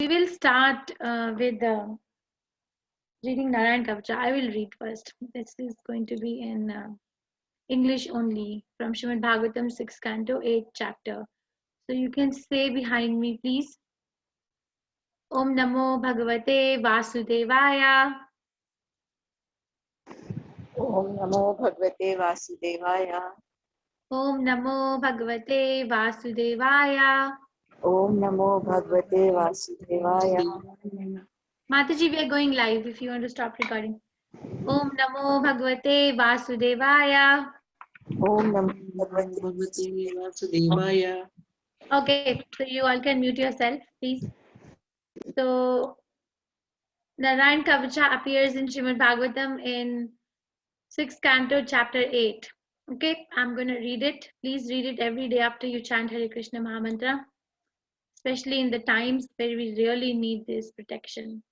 We will start with reading Narayan Kavcha. I will read first. This is going to be in English only from Srimad Bhagavatam 6th Canto 8th chapter. So you can say behind me, please. Om Namo Bhagavate Vasudevaya. Om Namo Bhagavate Vasudevaya. Om Namo Bhagavate Vasudevaya. Om Namo Bhagavate Vasudevaya. Mataji, we are going live if you want to stop recording. Om Namo Bhagavate Vasudevaya. Om Namo Bhagavate Vasudevaya. Okay, so you all can mute yourself, please. So Narayan Kavacha appears in Srimad Bhagavatam in 6th Canto, chapter 8. Okay, I'm going to read it. Please read it every day after you chant Hare Krishna Mahamantra, especially in the times where we really need this protection.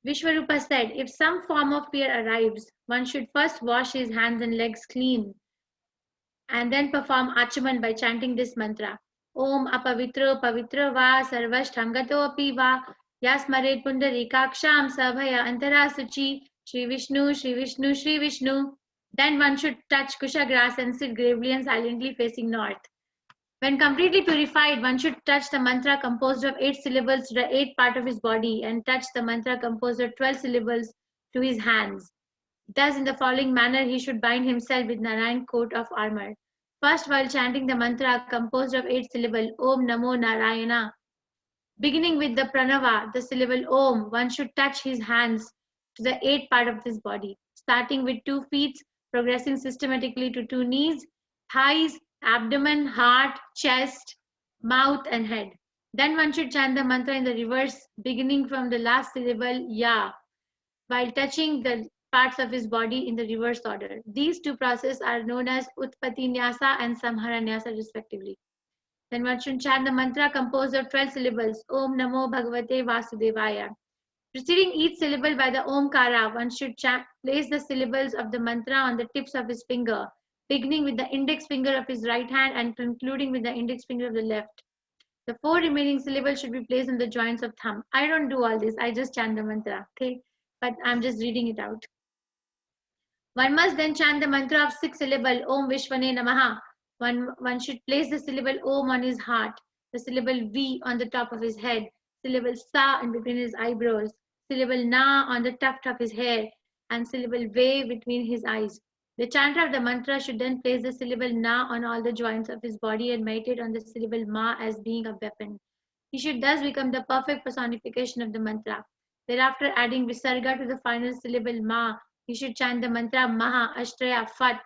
Vishwarupa said, if some form of fear arrives, one should first wash his hands and legs clean and then perform achaman by chanting this mantra. Om apavitro pavitro va sarvashtangato api va yasmaret pundarikaksham sabhaya antara suchi Shri Vishnu, Shri Vishnu, Shri Vishnu. Then one should touch kusha grass and sit gravely and silently facing north. When completely purified, one should touch the mantra composed of 8 syllables to the 8th part of his body and touch the mantra composed of 12 syllables to his hands. Thus, in the following manner, he should bind himself with Narayan coat of armor. First, while chanting the mantra composed of 8 syllables, Om Namo Narayana, beginning with the pranava, the syllable Om, one should touch his hands to the 8th part of his body, starting with 2 feet, progressing systematically to 2 knees, thighs, abdomen, heart, chest, mouth, and head. Then one should chant the mantra in the reverse, beginning from the last syllable Ya, while touching the parts of his body in the reverse order. These 2 processes are known as Utpatti Nyasa and Samhara Nyasa respectively. Then one should chant the mantra composed of 12 syllables, Om Namo Bhagavate Vasudevaya. Preceding each syllable by the Omkara, one should place the syllables of the mantra on the tips of his finger, beginning with the index finger of his right hand and concluding with the index finger of the left. The 4 remaining syllables should be placed on the joints of thumb. I don't do all this, I just chant the mantra, okay? But I'm just reading it out. One must then chant the mantra of 6 syllable Om Vishwane Namaha. One should place the syllable Om on his heart, the syllable V on the top of his head, syllable Sa in between his eyebrows, syllable Na on the tuft of his hair, and syllable Ve between his eyes. The chanter of the mantra should then place the syllable Na on all the joints of his body and meditate on the syllable Ma as being a weapon. He should thus become the perfect personification of the mantra. Thereafter, adding Visarga to the final syllable Ma, he should chant the mantra Maha Ashtraya Fat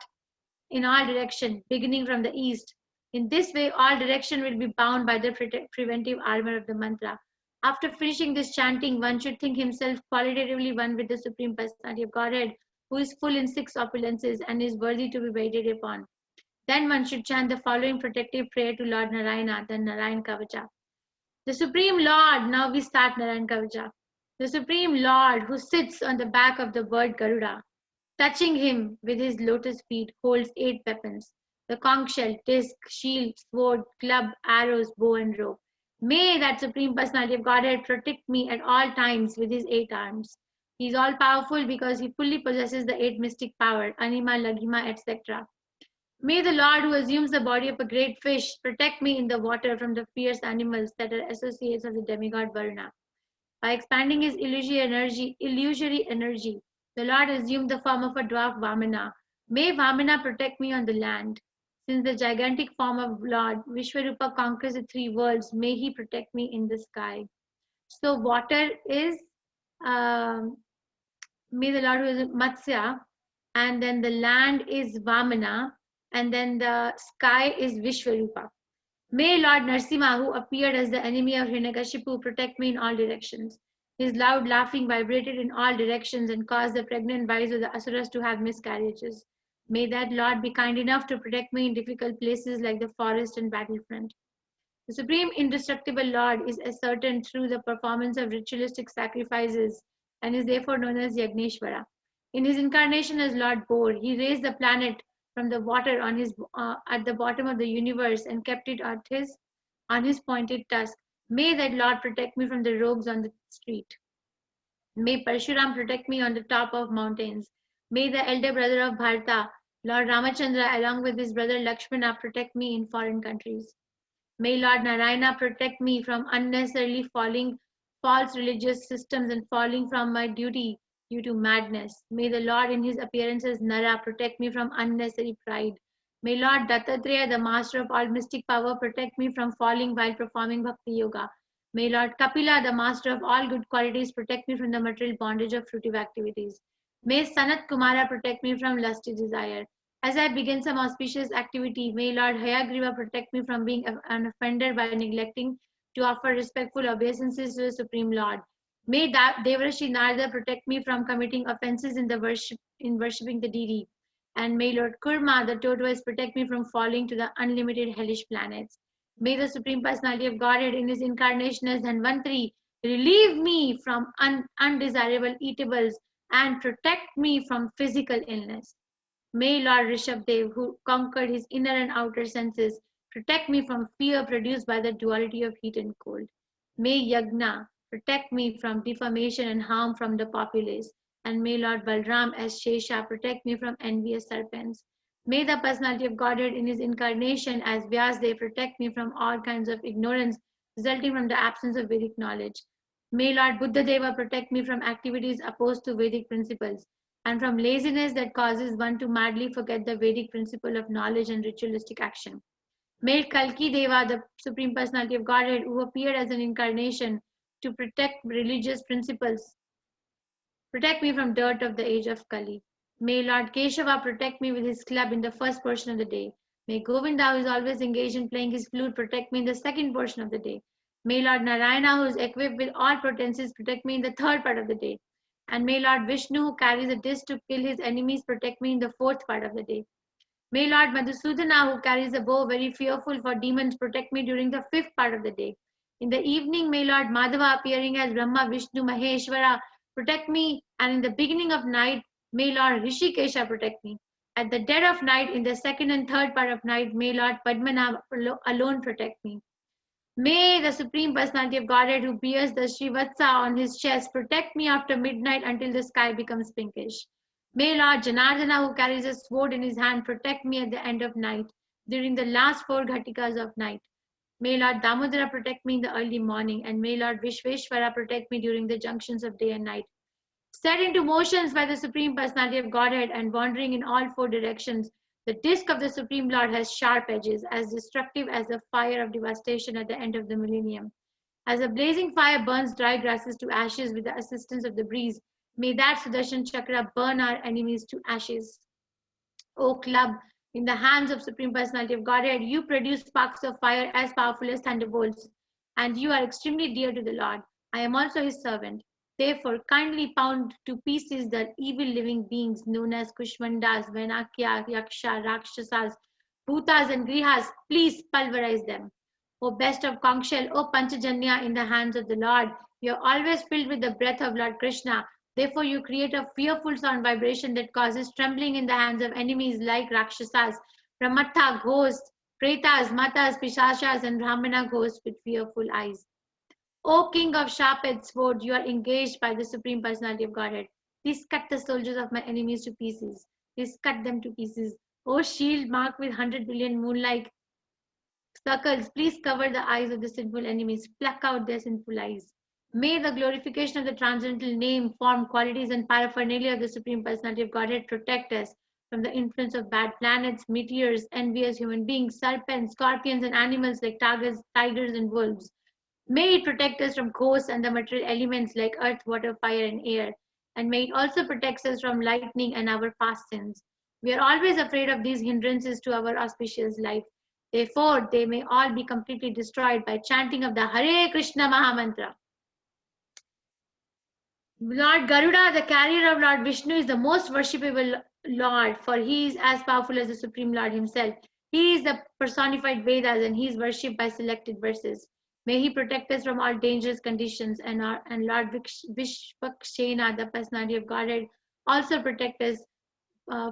in all direction, beginning from the east. In this way, all direction will be bound by the preventive armor of the mantra. After finishing this chanting, one should think himself qualitatively one with the Supreme Personality of Godhead, who is full in 6 opulences and is worthy to be waited upon. Then one should chant the following protective prayer to Lord Narayana, the Narayan Kavacha. The Supreme Lord, now we start Narayan Kavacha. The Supreme Lord, who sits on the back of the bird Garuda, touching him with his lotus feet, holds 8 weapons: the conch shell, disc, shield, sword, club, arrows, bow, and rope. May that Supreme Personality of Godhead protect me at all times with his 8 arms. He is all powerful because he fully possesses the 8 mystic power, Anima, Laghima, etc. May the Lord, who assumes the body of a great fish, protect me in the water from the fierce animals that are associates of the demigod Varuna. By expanding his illusory energy, the Lord assumed the form of a dwarf Vamana. May Vamana protect me on the land. Since the gigantic form of Lord Vishwarupa conquers the 3 worlds, may he protect me in the sky. So water is, may the Lord who is Matsya, and then the land is Vamana, and then the sky is Vishwarupa. May Lord Narsimha, who appeared as the enemy of Hiranyakashipu, protect me in all directions. His loud laughing vibrated in all directions and caused the pregnant wives of the Asuras to have miscarriages. May that Lord be kind enough to protect me in difficult places like the forest and battlefront. The supreme indestructible Lord is ascertained through the performance of ritualistic sacrifices and is therefore known as Yagneshwara. In his incarnation as Lord Boar, he raised the planet from the water at the bottom of the universe and kept it on his pointed tusk. May that Lord protect me from the rogues on the street. May Parshuram protect me on the top of mountains. May the elder brother of Bharata, Lord Ramachandra, along with his brother Lakshmana, protect me in foreign countries. May Lord Narayana protect me from unnecessarily falling false religious systems and falling from my duty due to madness. May the Lord in his appearance as Nara protect me from unnecessary pride. May Lord Dattatreya, the master of all mystic power, protect me from falling while performing bhakti yoga. May Lord Kapila, the master of all good qualities, protect me from the material bondage of fruitive activities. May Sanat Kumara protect me from lusty desire. As I begin some auspicious activity, may Lord Hayagriva protect me from being an offender by neglecting to offer respectful obeisances to the Supreme Lord. May Devarashi Narada protect me from committing offenses in worshipping the deity. And may Lord Kurma, the tortoise, protect me from falling to the unlimited hellish planets. May the Supreme Personality of Godhead in his incarnation as Dhanvantari relieve me from undesirable eatables and protect me from physical illness. May Lord Rishabdev, who conquered his inner and outer senses, protect me from fear produced by the duality of heat and cold. May Yagna protect me from defamation and harm from the populace. And may Lord Balram as Shesha protect me from envious serpents. May the personality of Godhead in his incarnation as Vyasdev protect me from all kinds of ignorance resulting from the absence of Vedic knowledge. May Lord Buddha Deva protect me from activities opposed to Vedic principles and from laziness that causes one to madly forget the Vedic principle of knowledge and ritualistic action. May Kalki Deva, the Supreme Personality of Godhead, who appeared as an incarnation to protect religious principles, protect me from dirt of the age of Kali. May Lord Keshava protect me with his club in the first portion of the day. May Govinda, who is always engaged in playing his flute, protect me in the second portion of the day. May Lord Narayana, who is equipped with all potencies, protect me in the third part of the day. And may Lord Vishnu, who carries a disc to kill his enemies, protect me in the fourth part of the day. May Lord Madhusudana, who carries a bow very fearful for demons, protect me during the fifth part of the day. In the evening, may Lord Madhava, appearing as Brahma, Vishnu, Maheshwara, protect me. And in the beginning of night, may Lord Rishikesha protect me. At the dead of night, in the second and third part of night, may Lord Padmanabha alone protect me. May the Supreme Personality of Godhead, who bears the Srivatsa on his chest, protect me after midnight until the sky becomes pinkish. May Lord Janardana, who carries a sword in his hand, protect me at the end of night, during the last four ghatikas of night. May Lord Damodara protect me in the early morning, and may Lord Vishveshwara protect me during the junctions of day and night. Set into motions by the Supreme Personality of Godhead and wandering in all four directions, the disc of the Supreme Lord has sharp edges, as destructive as the fire of devastation at the end of the millennium. As a blazing fire burns dry grasses to ashes with the assistance of the breeze, may that Sudarshan Chakra burn our enemies to ashes. O club, in the hands of Supreme Personality of Godhead, you produce sparks of fire as powerful as thunderbolts, and you are extremely dear to the Lord. I am also his servant. Therefore, kindly pound to pieces the evil living beings known as Kushmandas, Venakya, Yaksha, Rakshasas, Bhutas, and Grihas. Please pulverize them. O best of conch shell, O Panchajanya in the hands of the Lord, you are always filled with the breath of Lord Krishna. Therefore, you create a fearful sound vibration that causes trembling in the hands of enemies like Rakshasas, Pramatha ghosts, Pretas, Matas, Pishashas, and Brahmana ghosts with fearful eyes. O King of sharp-edged sword, you are engaged by the Supreme Personality of Godhead. Please cut the soldiers of my enemies to pieces. Please cut them to pieces. O shield marked with 100 billion moon-like circles, please cover the eyes of the sinful enemies. Pluck out their sinful eyes. May the glorification of the transcendental name, form, qualities, and paraphernalia of the Supreme Personality of Godhead protect us from the influence of bad planets, meteors, envious human beings, serpents, scorpions, and animals like tigers, and wolves. May it protect us from ghosts and the material elements like earth, water, fire, and air. And may it also protect us from lightning and our past sins. We are always afraid of these hindrances to our auspicious life. Therefore, they may all be completely destroyed by chanting of the Hare Krishna Mahamantra. Lord Garuda, the carrier of Lord Vishnu, is the most worshipable Lord, for he is as powerful as the Supreme Lord himself. He is the personified Vedas, and he is worshipped by selected verses. May he protect us from all dangerous conditions, and Lord Vishvakshena, the personality of Godhead, also protect us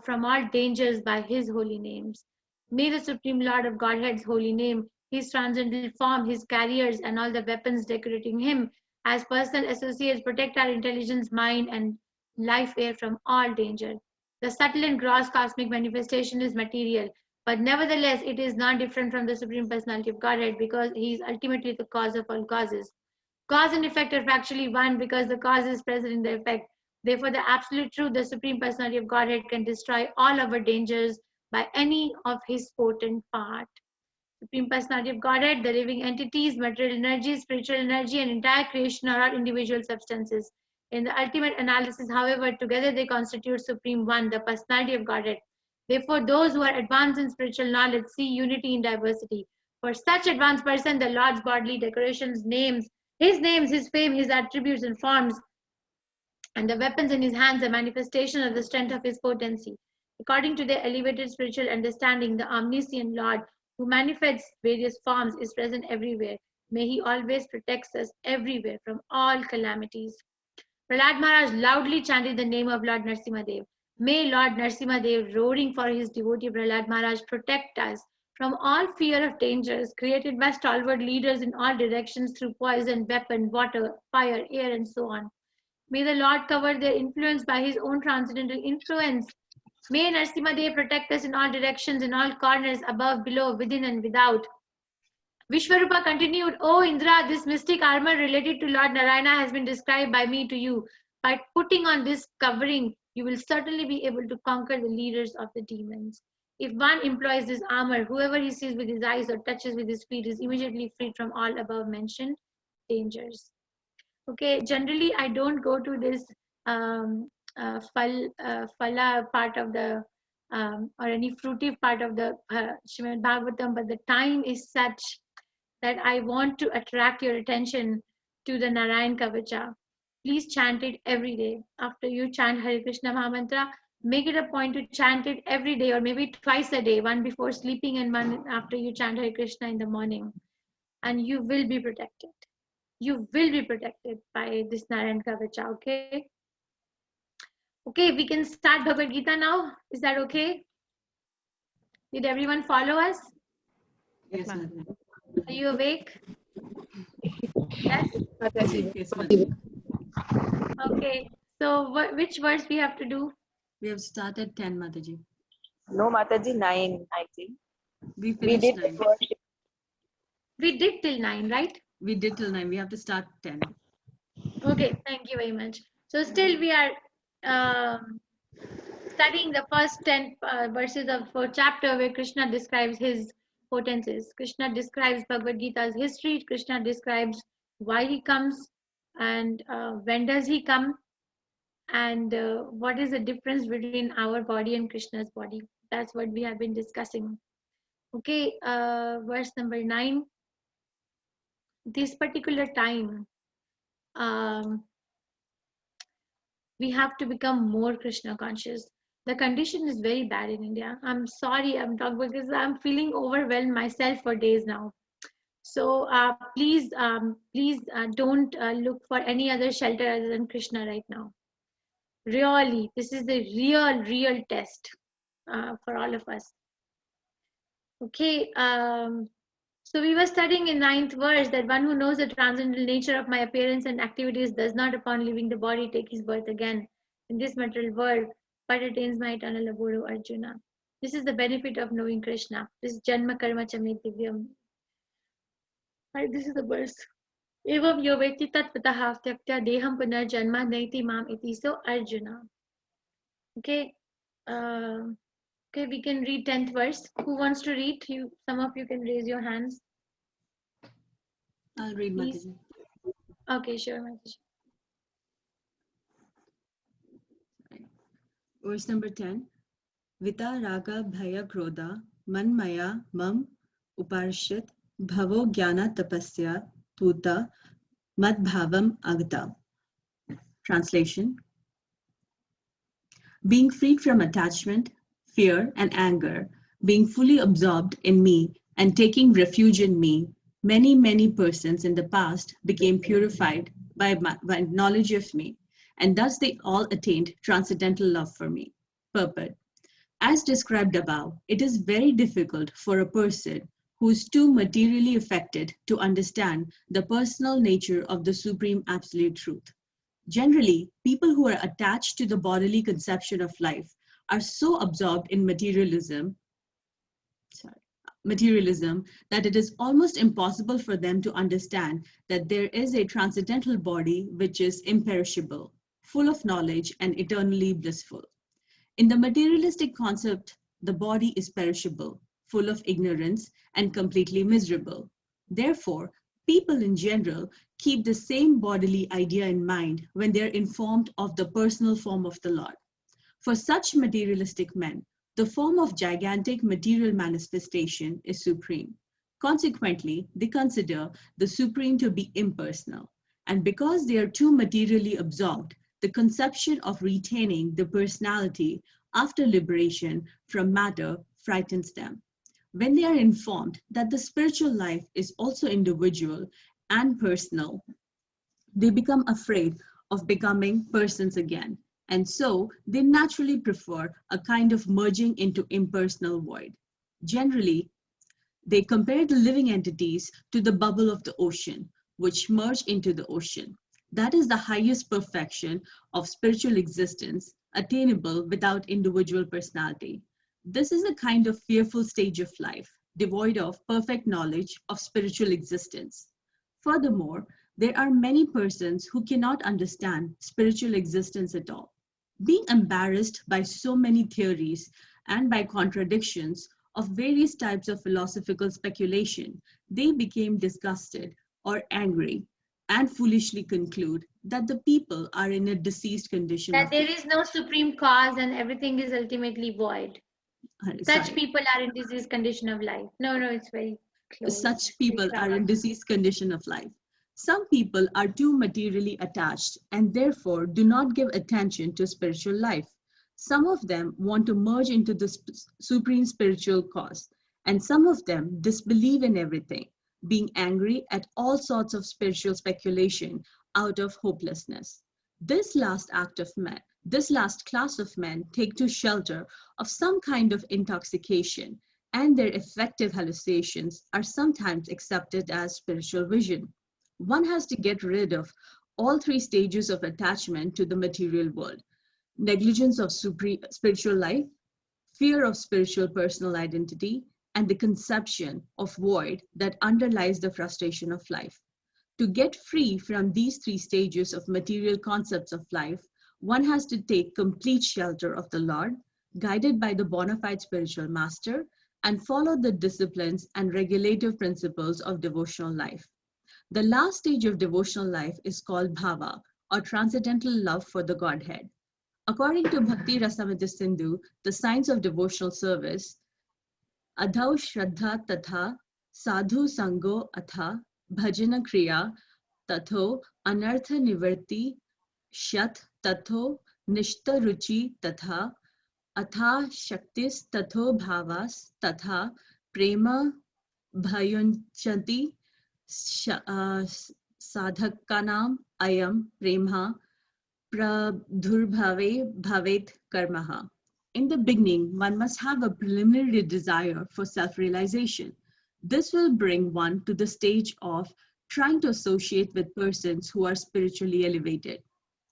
from all dangers by his holy names. May the Supreme Lord of Godhead's holy name his transcendental form, his carriers, and all the weapons decorating him as personal associates protect our intelligence, mind, and life air from all danger. The subtle and gross cosmic manifestation is material, but nevertheless, it is not different from the Supreme Personality of Godhead because he is ultimately the cause of all causes. Cause and effect are factually one because the cause is present in the effect. Therefore, the absolute truth, the Supreme Personality of Godhead, can destroy all our dangers by any of his potent part. Supreme Personality of Godhead, the living entities, material energy, spiritual energy, and entire creation are all individual substances. In the ultimate analysis, however, together they constitute Supreme One, the Personality of Godhead. Therefore, those who are advanced in spiritual knowledge see unity in diversity. For such advanced person, the Lord's bodily decorations, names, his fame, his attributes and forms, and the weapons in his hands are manifestation of the strength of his potency. According to their elevated spiritual understanding, the omniscient Lord, who manifests various forms, is present everywhere. May he always protect us everywhere from all calamities. Prahlad Maharaj loudly chanted the name of Lord Narsimhadev. May Lord Narsimhadev, roaring for his devotee Prahlad Maharaj, protect us from all fear of dangers created by stalwart leaders in all directions through poison, weapon, water, fire, air, and so on. May the Lord cover their influence by his own transcendental influence. May Narsimhadev protect us in all directions, in all corners, above, below, within, and without. Vishwarupa continued, O Indra, this mystic armor related to Lord Narayana has been described by me to you. By putting on this covering, you will certainly be able to conquer the leaders of the demons. If one employs this armor, whoever he sees with his eyes or touches with his feet is immediately freed from all above mentioned dangers. Okay, generally I don't go to this phala part of the or any fruitive part of the Srimad Bhagavatam, but the time is such that I want to attract your attention to the Narayan Kavacha. Please chant it every day. After you chant Hare Krishna Mahamantra, make it a point to chant it every day or maybe twice a day, one before sleeping and one after you chant Hare Krishna in the morning. And you will be protected. You will be protected by this Narayan Kavacha, okay? Okay, we can start Bhagavad Gita now. Is that okay? Did everyone follow us? Yes, Ma'am. Are you awake? Yes? Yes, Mataji. Okay. So which verse we have to do? We have started 10, Mataji. No, Mataji, 9, I think. We We finished did 9. the first. We did till 9, right? We did till 9. We have to start 10. Okay, thank you very much. So still we are studying the first 10 verses of chapter where Krishna describes his potencies. Krishna describes Bhagavad Gita's history. Krishna describes why he comes and when does he come and what is the difference between our body and Krishna's body. That's what we have been discussing. Okay, verse number 9. This particular time, we have to become more Krishna conscious. The condition is very bad in India. I'm sorry, I'm talking because I'm feeling overwhelmed myself for days now. So please don't look for any other shelter other than Krishna right now. Really, this is the real test for all of us. Okay, so we were studying in 9th verse that one who knows the transcendental nature of my appearance and activities does not upon leaving the body take his birth again in this material world, but attains my eternal abode, O Arjuna. This is the benefit of knowing Krishna. This is Janma Karma Chame Divyam. Right, this is the verse. Evam yo veti tatpataha tyaktya deham punarjanma naiti mam iti. So Arjuna. Okay. Okay, we can read 10th verse. Who wants to read? Some of you can raise your hands. I'll read, Please. Mataji. Okay, sure, Mataji. Verse number 10. Vita raga bhaya krodha manmaya mam uparshit bhavo jnana tapasya tuta madbhavam agata. Translation. Being freed from attachment, fear, and anger, being fully absorbed in me and taking refuge in me, many persons in the past became purified by knowledge of me, and thus they all attained transcendental love for me. Purport. As described above, it is very difficult for a person who is too materially affected to understand the personal nature of the supreme absolute truth. Generally, people who are attached to the bodily conception of life are so absorbed in materialism that it is almost impossible for them to understand that there is a transcendental body which is imperishable, full of knowledge, and eternally blissful. In the materialistic concept, the body is perishable, full of ignorance, and completely miserable. Therefore, people in general keep the same bodily idea in mind when they are informed of the personal form of the Lord. For such materialistic men, the form of gigantic material manifestation is supreme. Consequently, they consider the supreme to be impersonal. And because they are too materially absorbed, the conception of retaining the personality after liberation from matter frightens them. When they are informed that the spiritual life is also individual and personal, they become afraid of becoming persons again. And so they naturally prefer a kind of merging into impersonal void. Generally, they compare the living entities to the bubble of the ocean, which merge into the ocean. That is the highest perfection of spiritual existence, attainable without individual personality. This is a kind of fearful stage of life, devoid of perfect knowledge of spiritual existence. Furthermore, there are many persons who cannot understand spiritual existence at all. Being embarrassed by so many theories and by contradictions of various types of philosophical speculation, they became disgusted or angry and foolishly conclude that the people are in a diseased condition That of there is no supreme cause and everything is ultimately void. Such sorry. people are in diseased condition of life. No, it's very close. Such people are in diseased condition of life. Some people are too materially attached and therefore do not give attention to spiritual life. Some of them want to merge into the supreme spiritual cause, and some of them disbelieve in everything, being angry at all sorts of spiritual speculation out of hopelessness. This last class of men take to shelter of some kind of intoxication, and their effective hallucinations are sometimes accepted as spiritual vision. One has to get rid of all three stages of attachment to the material world: negligence of spiritual life, fear of spiritual personal identity, and the conception of void that underlies the frustration of life. To get free from these three stages of material concepts of life, one has to take complete shelter of the Lord, guided by the bona fide spiritual master, and follow the disciplines and regulative principles of devotional life. The last stage of devotional life is called bhava, or transcendental love for the Godhead. According to Bhakti Rasamrita Sindhu, the science of devotional service, adhau shraddha tatha sadhu sango atha bhajana kriya tatho anartha nivarti shat tatho nishta ruchi tatha atha shaktis tatho bhavas tatha prema bhayanchanti sadhakanam ayam premha pradhurbhave bhavet karmaha. In the beginning, one must have a preliminary desire for self-realization. This will bring one to the stage of trying to associate with persons who are spiritually elevated.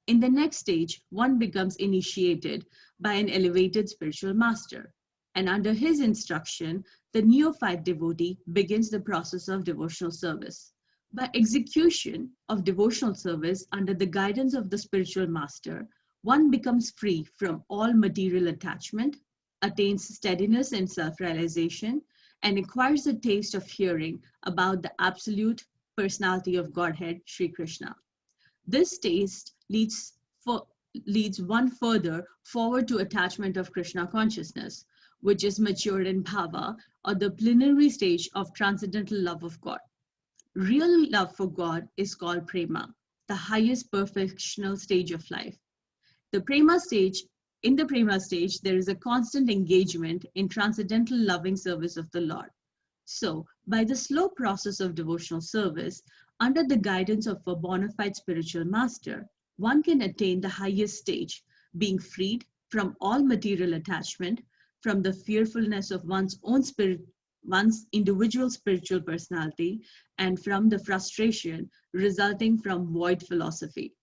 In the next stage, one becomes initiated by an elevated spiritual master, and under his instruction, the neophyte devotee begins the process of devotional service. By execution of devotional service under the guidance of the spiritual master, one becomes free from all material attachment, attains steadiness and self-realization, and acquires a taste of hearing about the absolute personality of Godhead, Sri Krishna. This taste leads one further forward to attachment of Krishna consciousness, which is matured in bhava, or the plenary stage of transcendental love of God. Real love for God is called prema, the highest perfectional stage of life. In the prema stage, there is a constant engagement in transcendental loving service of the Lord. So, by the slow process of devotional service, under the guidance of a bona fide spiritual master, one can attain the highest stage, being freed from all material attachment, from the fearfulness of one's own one's individual spiritual personality and from the frustration resulting from void philosophy.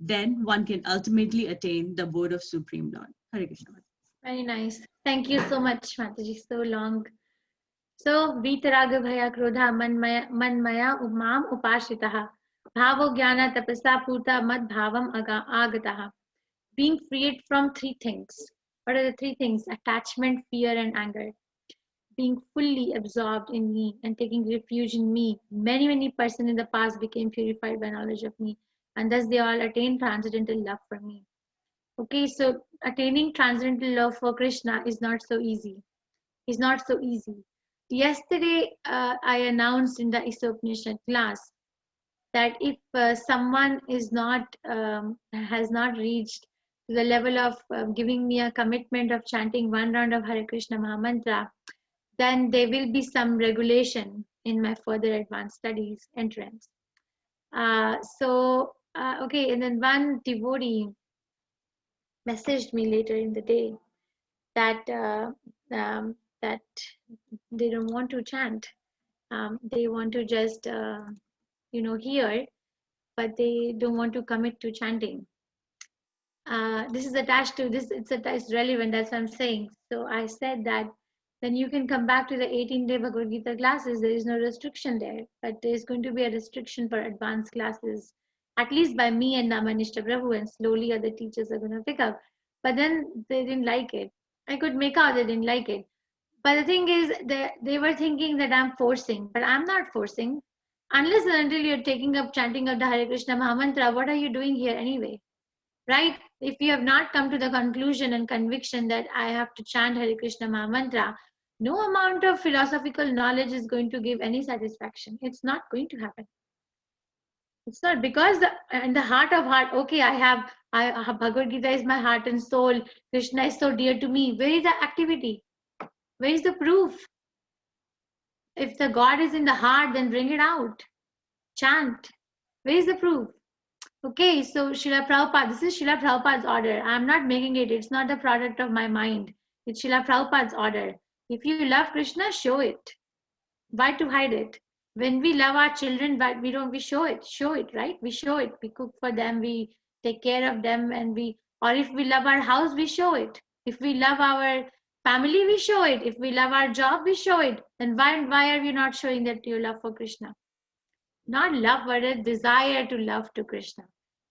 Then one can ultimately attain the abode of Supreme Lord. Hare Krishna. Very nice. Thank you so much, Mataji. So long. So, Vitaraga Bhaya Krodha Manmaya Umam Upashitaha. Bhavo Jnana Tapasa Puta Mad Bhavam Agataha. Being freed from three things. What are the three things? Attachment, fear, and anger. Being fully absorbed in me and taking refuge in me. Many persons in the past became purified by knowledge of me, and thus they all attained transcendental love for me. Okay, so attaining transcendental love for Krishna is not so easy. Is not so easy. Yesterday, I announced in the Isopanishad class that if someone is not has not reached to the level of giving me a commitment of chanting one round of Hare Krishna Mahamantra, then there will be some regulation in my further advanced studies entrance. Okay, and then one devotee messaged me later in the day that that they don't want to chant. They want to just hear, but they don't want to commit to chanting. This is attached to this. It's relevant. That's what I'm saying. So I said that then you can come back to the 18-day Bhagavad Gita classes. There is no restriction there, but there is going to be a restriction for advanced classes, at least by me and Namanishta Prabhu, and slowly other teachers are going to pick up. But then they didn't like it. I could make out they didn't like it. But the thing is, they were thinking that I'm forcing, but I'm not forcing. Unless and until you're taking up chanting of the Hare Krishna Mahamantra, what are you doing here anyway? Right? If you have not come to the conclusion and conviction that I have to chant Hare Krishna Mahamantra, no amount of philosophical knowledge is going to give any satisfaction. It's not going to happen. It's not, because in the heart of heart, okay, Bhagavad Gita is my heart and soul. Krishna is so dear to me. Where is the activity? Where is the proof? If the God is in the heart, then bring it out. Chant. Where is the proof? Okay, so Srila Prabhupada, this is Srila Prabhupada's order. I'm not making it. It's not the product of my mind. It's Srila Prabhupada's order. If you love Krishna, show it. Why to hide it? When we love our children, but we show it, right? We show it. We cook for them, we take care of them, or if we love our house, we show it. If we love our family, we show it. If we love our job, we show it. Then why are you not showing that your love for Krishna? Not love, but a desire to love to Krishna.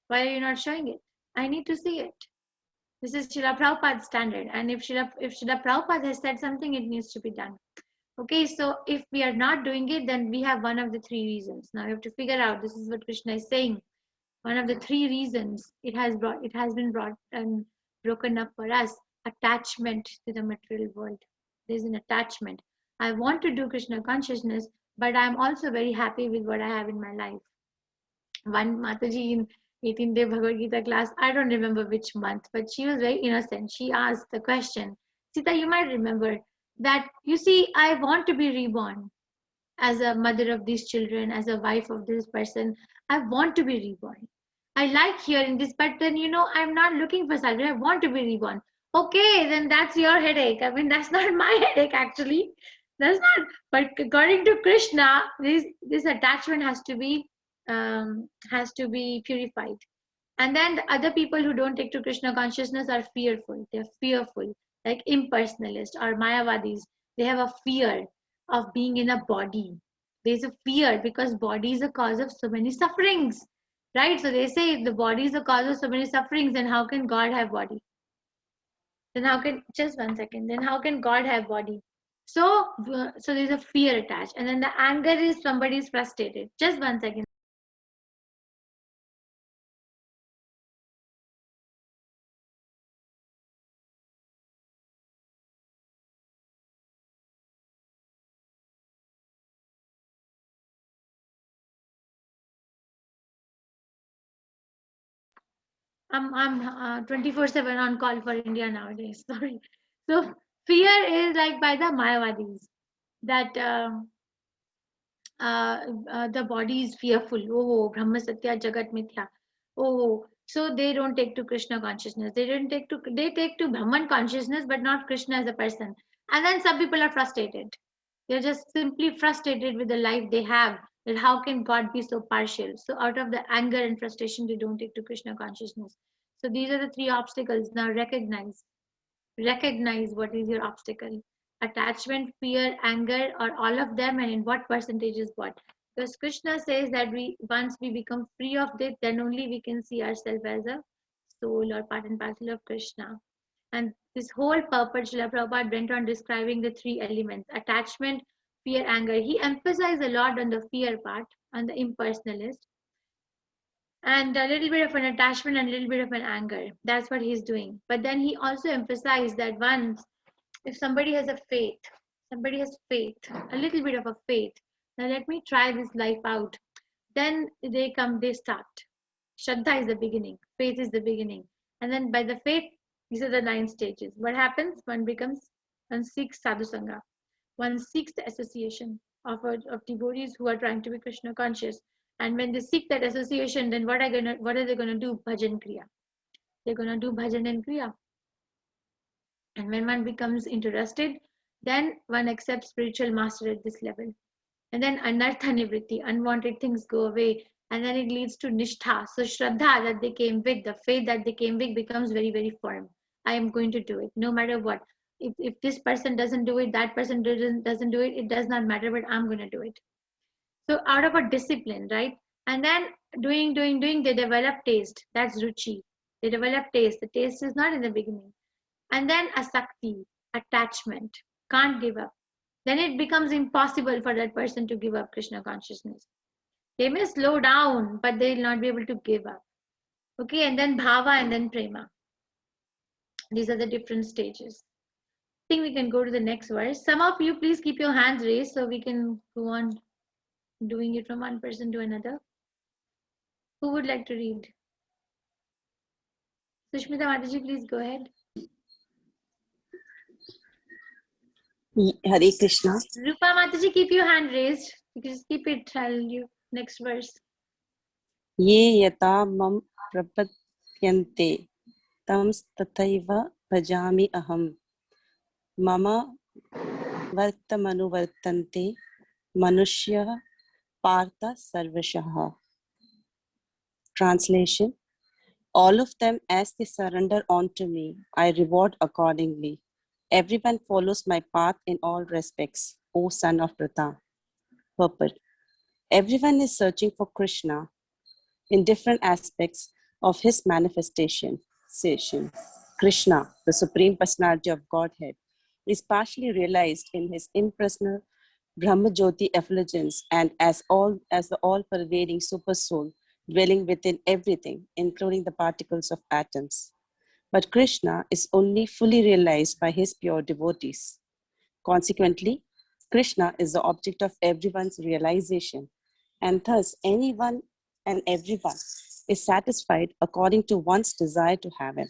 Why are you not showing it? I need to see it. This is Srila Prabhupada's standard. And if Srila Prabhupada has said something, it needs to be done. Okay, so if we are not doing it, then we have one of the three reasons. Now we have to figure out, this is what Krishna is saying. One of the three reasons it has been brought and broken up for us: attachment to the material world. There's an attachment. I want to do Krishna consciousness, but I'm also very happy with what I have in my life. One Mataji in 18-day Bhagavad Gita class, I don't remember which month, but she was very innocent. She asked the question, Sita, you might remember, that you see, I want to be reborn as a mother of these children, as a wife of this person. I want to be reborn. I like hearing this, but then I'm not looking for salvation. I want to be reborn. Okay, then that's your headache. I mean, that's not my headache actually. That's not. But according to Krishna, this attachment has to be purified. And then the other people who don't take to Krishna consciousness are fearful. They're fearful, like impersonalists or Mayavadis. They have a fear of being in a body. There's a fear because body is a cause of so many sufferings, right? So they say if the body is the cause of so many sufferings, then how can God have body? Then how can, just one second, then how can God have body? So there's a fear attached. And then the anger is somebody is frustrated. Just one second. I'm 24/7 on call for India nowadays. Sorry. So fear is like by the Mayavadis that the body is fearful. Oh, Brahma Satya Jagat Mithya. Oh, so they don't take to Krishna consciousness. They take to Brahman consciousness, but not Krishna as a person. And then some people are frustrated. They're just simply frustrated with the life they have, that how can God be so partial? So out of the anger and frustration, they don't take to Krishna consciousness. So these are the three obstacles. Now recognize what is your obstacle. Attachment, fear, anger, or all of them, and in what percentage is what. Because Krishna says that once we become free of this, then only we can see ourselves as a soul or part and parcel of Krishna. And this whole purpose, Srila Prabhupada went on describing the three elements: attachment, fear, anger. He emphasized a lot on the fear part, on the impersonalist, and a little bit of an attachment and a little bit of an anger. That's what he's doing. But then he also emphasized that once, if somebody has faith, a little bit of a faith, now let me try this life out. Then they start. Shraddha is the beginning, faith is the beginning. And then by the faith, these are the 9 stages. What happens? One seeks sadhu sangha. One seeks the association of devotees who are trying to be Krishna conscious. And when they seek that association, then what are they gonna do? Bhajan kriya. They're gonna do bhajan and kriya. And when one becomes interested, then one accepts spiritual master at this level. And then anartha nivritti, unwanted things go away. And then it leads to nishtha. So shraddha that they came with, the faith that they came with, becomes very, very firm. I am going to do it, no matter what. If this person doesn't do it, that person doesn't do it, it does not matter, but I'm going to do it. So out of a discipline, right? And then doing, they develop taste. That's ruchi. They develop taste. The taste is not in the beginning. And then asakti, attachment, can't give up. Then it becomes impossible for that person to give up Krishna consciousness. They may slow down, but they will not be able to give up. Okay, and then bhava and then prema. These are the different stages. I think we can go to the next verse. Some of you, please keep your hands raised so we can go on doing it from one person to another. Who would like to read? Sushmita Mataji, please go ahead. Hare Krishna. Rupa Mataji, keep your hand raised. You can just keep it. Tell you next verse. Ye yata mam prapadyante tam tathaiva bhajami aham. Mama vartamanu vartante manushya partha sarvashaha. Translation: all of them, as they surrender unto me, I reward accordingly. Everyone follows my path in all respects, O son of Pratha. Purport: everyone is searching for Krishna in different aspects of his manifestation. Krishna, the Supreme Personality of Godhead, is partially realized in his impersonal Brahmajyoti effulgence and as the all-pervading supersoul dwelling within everything, including the particles of atoms. But Krishna is only fully realized by his pure devotees. Consequently, Krishna is the object of everyone's realization, and thus anyone and everyone is satisfied according to one's desire to have him.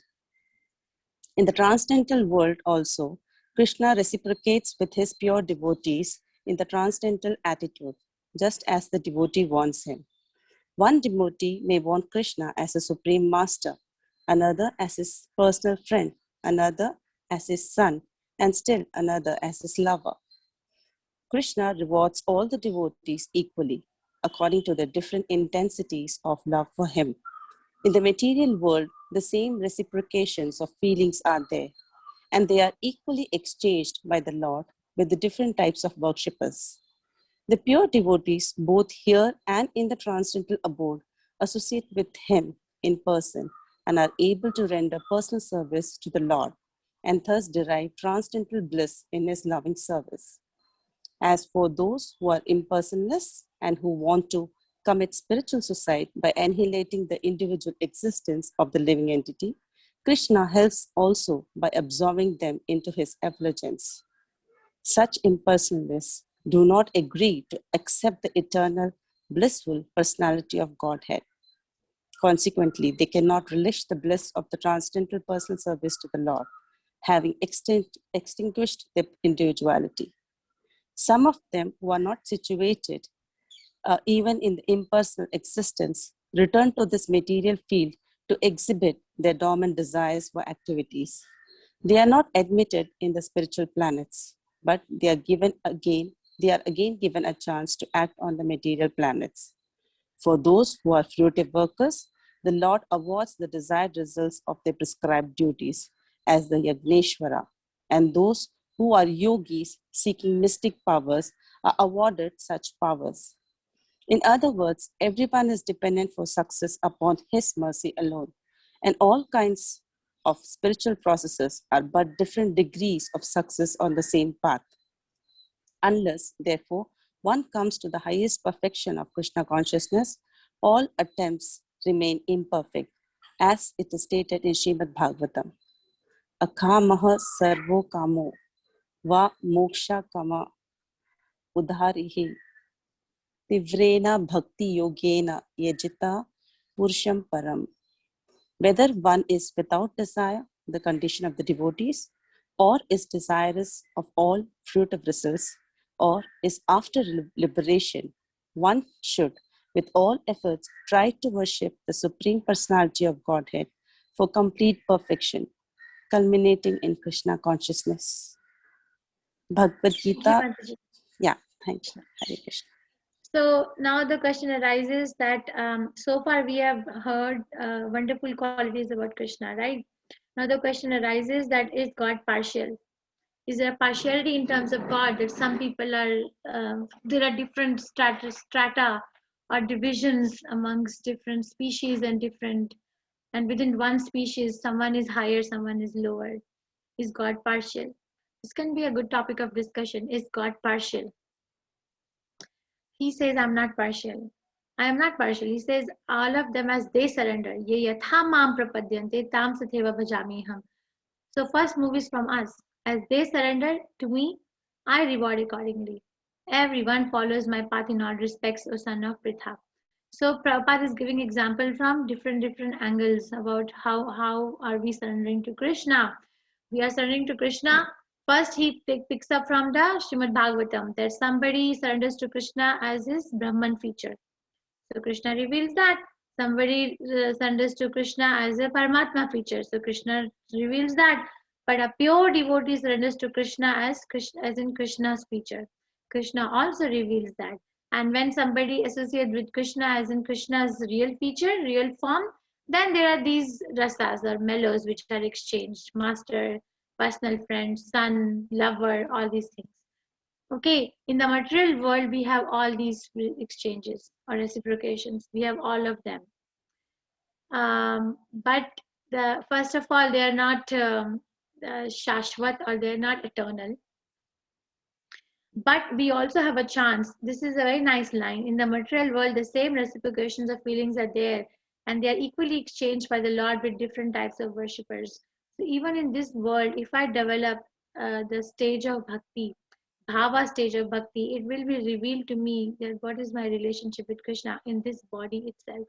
In the transcendental world also, Krishna reciprocates with his pure devotees in the transcendental attitude, just as the devotee wants him. One devotee may want Krishna as a supreme master, another as his personal friend, another as his son, and still another as his lover. Krishna rewards all the devotees equally, according to the different intensities of love for him. In the material world, the same reciprocations of feelings are there, and they are equally exchanged by the Lord with the different types of worshippers. The pure devotees, both here and in the transcendental abode, associate with him in person and are able to render personal service to the Lord, and thus derive transcendental bliss in his loving service. As for those who are impersonless and who want to commit spiritual suicide by annihilating the individual existence of the living entity, Krishna helps also by absorbing them into his effulgence. Such impersonalists do not agree to accept the eternal, blissful personality of Godhead. Consequently, they cannot relish the bliss of the transcendental personal service to the Lord, having extinguished their individuality. Some of them who are not situated even in the impersonal existence return to this material field to exhibit their dormant desires for activities. They are not admitted in the spiritual planets, but they are given again they are again given a chance to act on the material planets. For those who are fruitive workers, the Lord awards the desired results of their prescribed duties as the Yagneshwara, and those who are yogis seeking mystic powers are awarded such powers. In other words, everyone is dependent for success upon His mercy alone, and all kinds of spiritual processes are but different degrees of success on the same path. Unless, therefore, one comes to the highest perfection of Krishna consciousness, all attempts remain imperfect, as it is stated in Srimad Bhagavatam. Akamaha sarvo kamo va moksha kama udharihi tivrena bhakti yogena yajita purusham param. Whether one is without desire, the condition of the devotees, or is desirous of all fruitive results, or is after liberation, one should, with all efforts, try to worship the Supreme Personality of Godhead for complete perfection, culminating in Krishna consciousness. Bhagavad Thank you, Gita, Mataji. yeah, thank you. Hare Krishna. So now the question arises that so far we have heard wonderful qualities about Krishna, right? Now the question arises that is God partial? Is there a partiality in terms of God that some people are, there are different strata or divisions amongst different species and within one species, someone is higher, someone is lower. Is God partial? This can be a good topic of discussion. Is God partial? He says, I'm not partial. I am not partial. He says, all of them as they surrender. Ye yatha mam prapadyante tam satheva bhajami ham. So first move is from us. As they surrender to me, I reward accordingly. Everyone follows my path in all respects, O son of Pritha. So Prabhupada is giving example from different angles about how are we surrendering to Krishna. We are surrendering to Krishna. First, he picks up from the Srimad Bhagavatam that somebody surrenders to Krishna as his Brahman feature. So Krishna reveals that. Somebody surrenders to Krishna as a Paramatma feature. So Krishna reveals that. But a pure devotee surrenders to Krishna as in Krishna's feature. Krishna also reveals that. And when somebody associates with Krishna as in Krishna's real feature, real form, then there are these rasas or mellows which are exchanged. Master, personal friend, son, lover, all these things. Okay, in the material world, we have all these exchanges or reciprocations. We have all of them. But first of all, they are not shashwat or they are not eternal. But we also have a chance. This is a very nice line. In the material world, the same reciprocations of feelings are there, and they are equally exchanged by the Lord with different types of worshippers. So even in this world, if I develop the stage of bhakti, bhava stage of bhakti, it will be revealed to me that what is my relationship with Krishna in this body itself.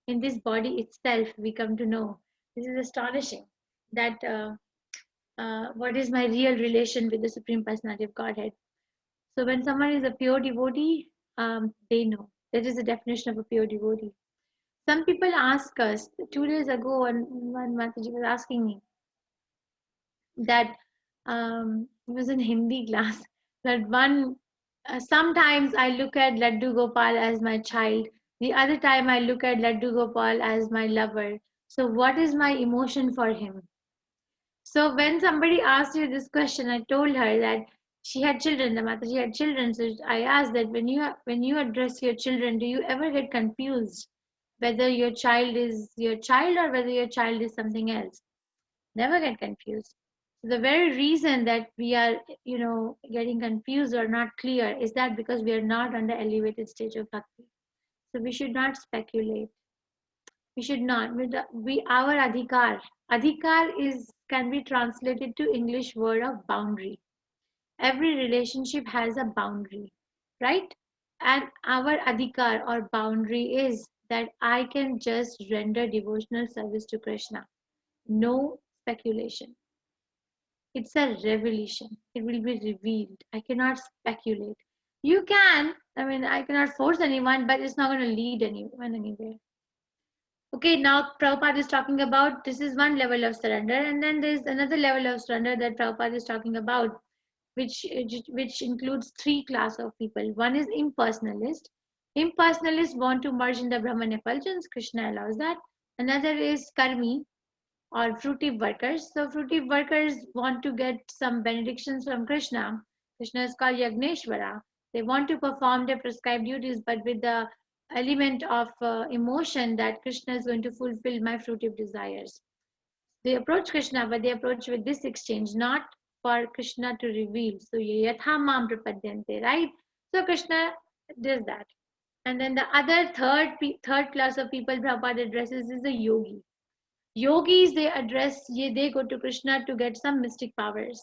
In this body itself, we come to know. This is astonishing that what is my real relation with the Supreme Personality of Godhead. So when someone is a pure devotee, they know. That is the definition of a pure devotee. Some people ask us, 2 days ago, one Mataji was asking me that it was in Hindi class, that sometimes I look at Laddu Gopal as my child, the other time I look at Laddu Gopal as my lover. So what is my emotion for him? So when somebody asked you this question, I told her that she had children, the Mataji had children. So I asked that when you address your children, do you ever get confused whether your child is your child or whether your child is something else? Never get confused. So the very reason that we are, getting confused or not clear is that because we are not on the elevated stage of bhakti. So we should not speculate. We should not. Our adhikar can be translated to English word of boundary. Every relationship has a boundary, right? And our adhikar or boundary is that I can just render devotional service to Krishna. No speculation. It's a revelation. It will be revealed. I cannot speculate. You can, I cannot force anyone, but it's not going to lead anyone anywhere. Okay, now Prabhupada is talking about, this is one level of surrender, and then there's another level of surrender that Prabhupada is talking about. which includes three classes of people. One is impersonalist. Impersonalists want to merge in the Brahman effulgence. Krishna allows that. Another is karmi or fruitive workers. So fruitive workers want to get some benedictions from Krishna. Krishna is called Yagneshwara. They want to perform their prescribed duties, but with the element of emotion that Krishna is going to fulfill my fruitive desires. They approach Krishna, but they approach with this exchange, not for Krishna to reveal. So yatha mam prapadyante, right? So Krishna does that. And then the other third class of people Prabhupada addresses is the yogi. Yogis, they go to Krishna to get some mystic powers,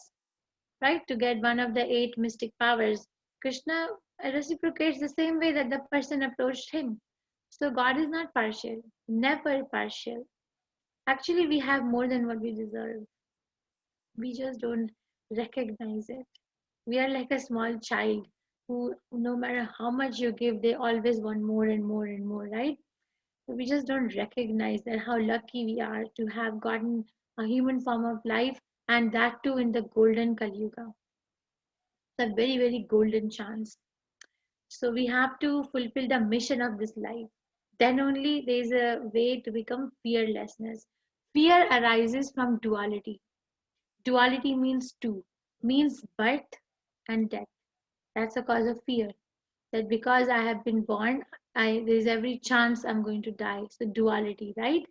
right? To get one of the 8 mystic powers. Krishna reciprocates the same way that the person approached him. So God is not partial, never partial. Actually, we have more than what we deserve. We just don't recognize it. We are like a small child who, no matter how much you give, they always want more and more and more, right? So we just don't recognize that how lucky we are to have gotten a human form of life, and that too in the golden Kali Yuga. It's a very, very golden chance. So we have to fulfill the mission of this life. Then only there is a way to become fearlessness. Fear arises from duality. Duality means two, means birth and death. That's the cause of fear. That because I have been born, there's every chance I'm going to die. So duality, right?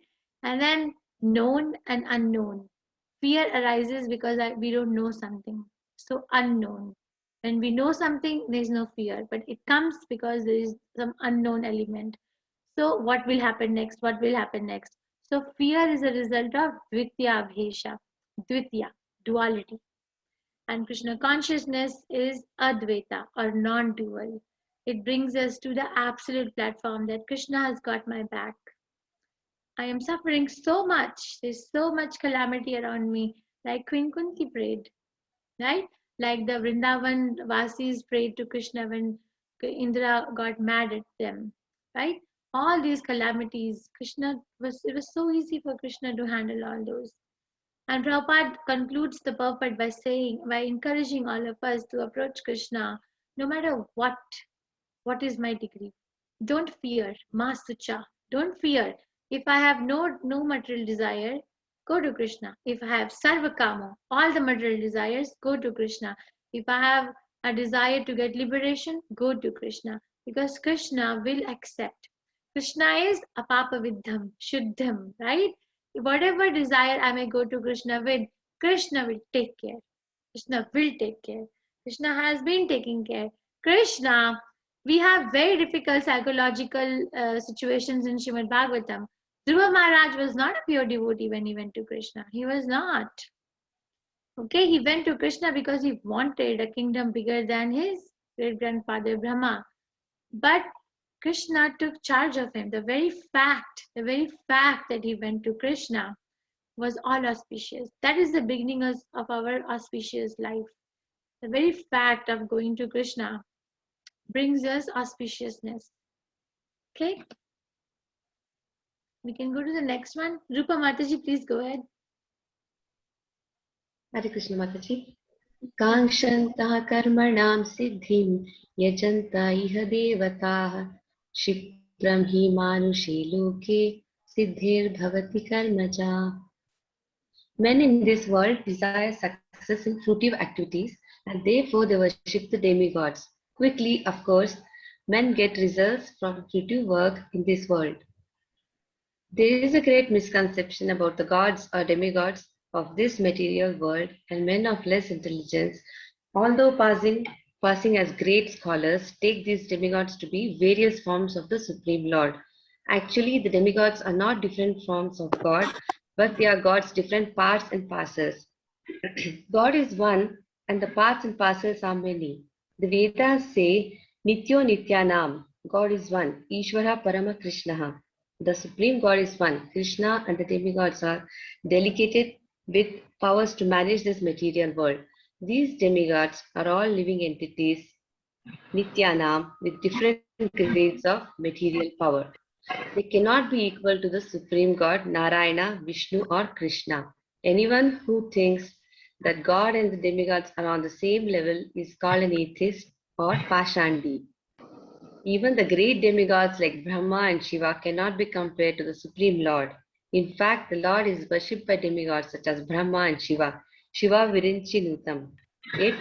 And then known and unknown. Fear arises because we don't know something. So unknown. When we know something, there's no fear, but it comes because there is some unknown element. So what will happen next? What will happen next? So fear is a result of Dvitya Abhesha, Dvitya, duality. And Krishna consciousness is Advaita or non-dual. It brings us to the absolute platform that Krishna has got my back. I am suffering so much. There's so much calamity around me. Like Queen Kunti prayed, right? Like the Vrindavan Vasis prayed to Krishna when Indra got mad at them, right? All these calamities, it was so easy for Krishna to handle all those. And Prabhupada concludes the purport by encouraging all of us to approach Krishna, no matter what is my degree. Don't fear, Masucha. Don't fear. If I have no material desire, go to Krishna. If I have sarvakama, all the material desires, go to Krishna. If I have a desire to get liberation, go to Krishna. Because Krishna will accept. Krishna is apapaviddham, shuddham, right? Whatever desire I may go to Krishna with, Krishna will take care. Krishna will take care. Krishna has been taking care. Krishna, we have very difficult psychological situations in Srimad Bhagavatam. Dhruva Maharaj was not a pure devotee when he went to Krishna. He was not. Okay, he went to Krishna because he wanted a kingdom bigger than his great-grandfather Brahma. But Krishna took charge of him. The very fact that he went to Krishna was all auspicious. That is the beginning of our auspicious life. The very fact of going to Krishna brings us auspiciousness. Okay? We can go to the next one. Rupa Mataji, please go ahead. Hare Krishna Mataji. Kankshantah karmanam siddhim yajanta iha devataha shipram hi manushe loke siddhir bhavati karmaja. Men in this world desire success in fruitive activities and therefore they worship the demigods. Quickly, of course, men get results from fruitive work in this world. There is a great misconception about the gods or demigods of this material world, and men of less intelligence, although passing as great scholars, take these demigods to be various forms of the Supreme Lord. Actually, the demigods are not different forms of God, but they are God's different parts and parcels. God is one, and the parts and parcels are many. The Vedas say, Nityo Nityanam, God is one, Ishvara Parama Krishnaha. The Supreme God is one. Krishna and the demigods are delegated with powers to manage this material world. These demigods are all living entities, Nityanam, with different grades of material power. They cannot be equal to the Supreme God, Narayana, Vishnu or Krishna. Anyone who thinks that God and the demigods are on the same level is called an atheist or Pashandi. Even the great demigods like Brahma and Shiva cannot be compared to the Supreme Lord. In fact, the Lord is worshipped by demigods such as Brahma and Shiva. Shiva Virinchi Nutam. Yet,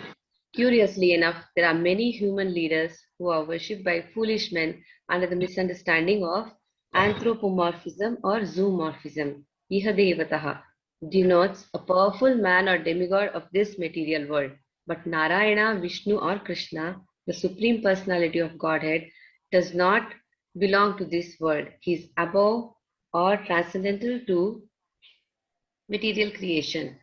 curiously enough, there are many human leaders who are worshipped by foolish men under the misunderstanding of anthropomorphism or zoomorphism. Ihadevataha denotes a powerful man or demigod of this material world. But Narayana, Vishnu, or Krishna, the Supreme Personality of Godhead, does not belong to this world. He is above or transcendental to material creation.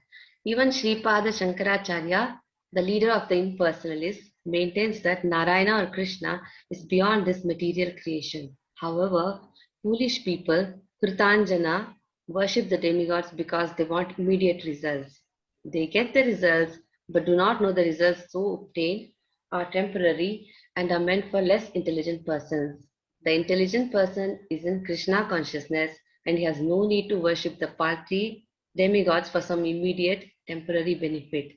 Even Sripada Shankaracharya, the leader of the impersonalists, maintains that Narayana or Krishna is beyond this material creation. However, foolish people, Kritanjana, worship the demigods because they want immediate results. They get the results but do not know the results so obtained are temporary and are meant for less intelligent persons. The intelligent person is in Krishna consciousness and he has no need to worship the paltry demigods for some immediate temporary benefit.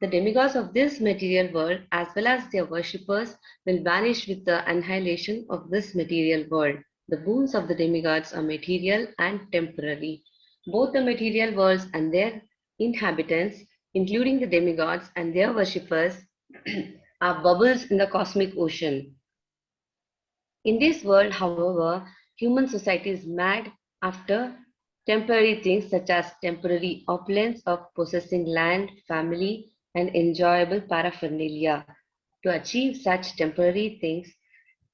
The demigods of this material world, as well as their worshippers, will vanish with the annihilation of this material world. The boons of the demigods are material and temporary. Both the material worlds and their inhabitants, including the demigods and their worshippers, are bubbles in the cosmic ocean. In this world, however, human society is mad after temporary things such as temporary opulence of possessing land, family, and enjoyable paraphernalia. To achieve such temporary things,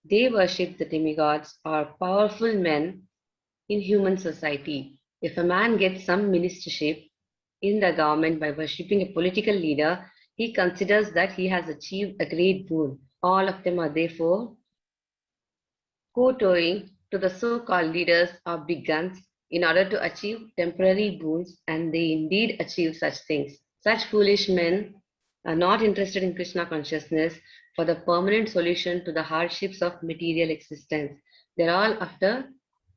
they worship the demigods or powerful men in human society. If a man gets some ministership in the government by worshipping a political leader, he considers that he has achieved a great boon. All of them are therefore kowtowing to the so-called leaders or big guns in order to achieve temporary boons, and they indeed achieve such things. Such foolish men are not interested in Krishna consciousness for the permanent solution to the hardships of material existence. They're all after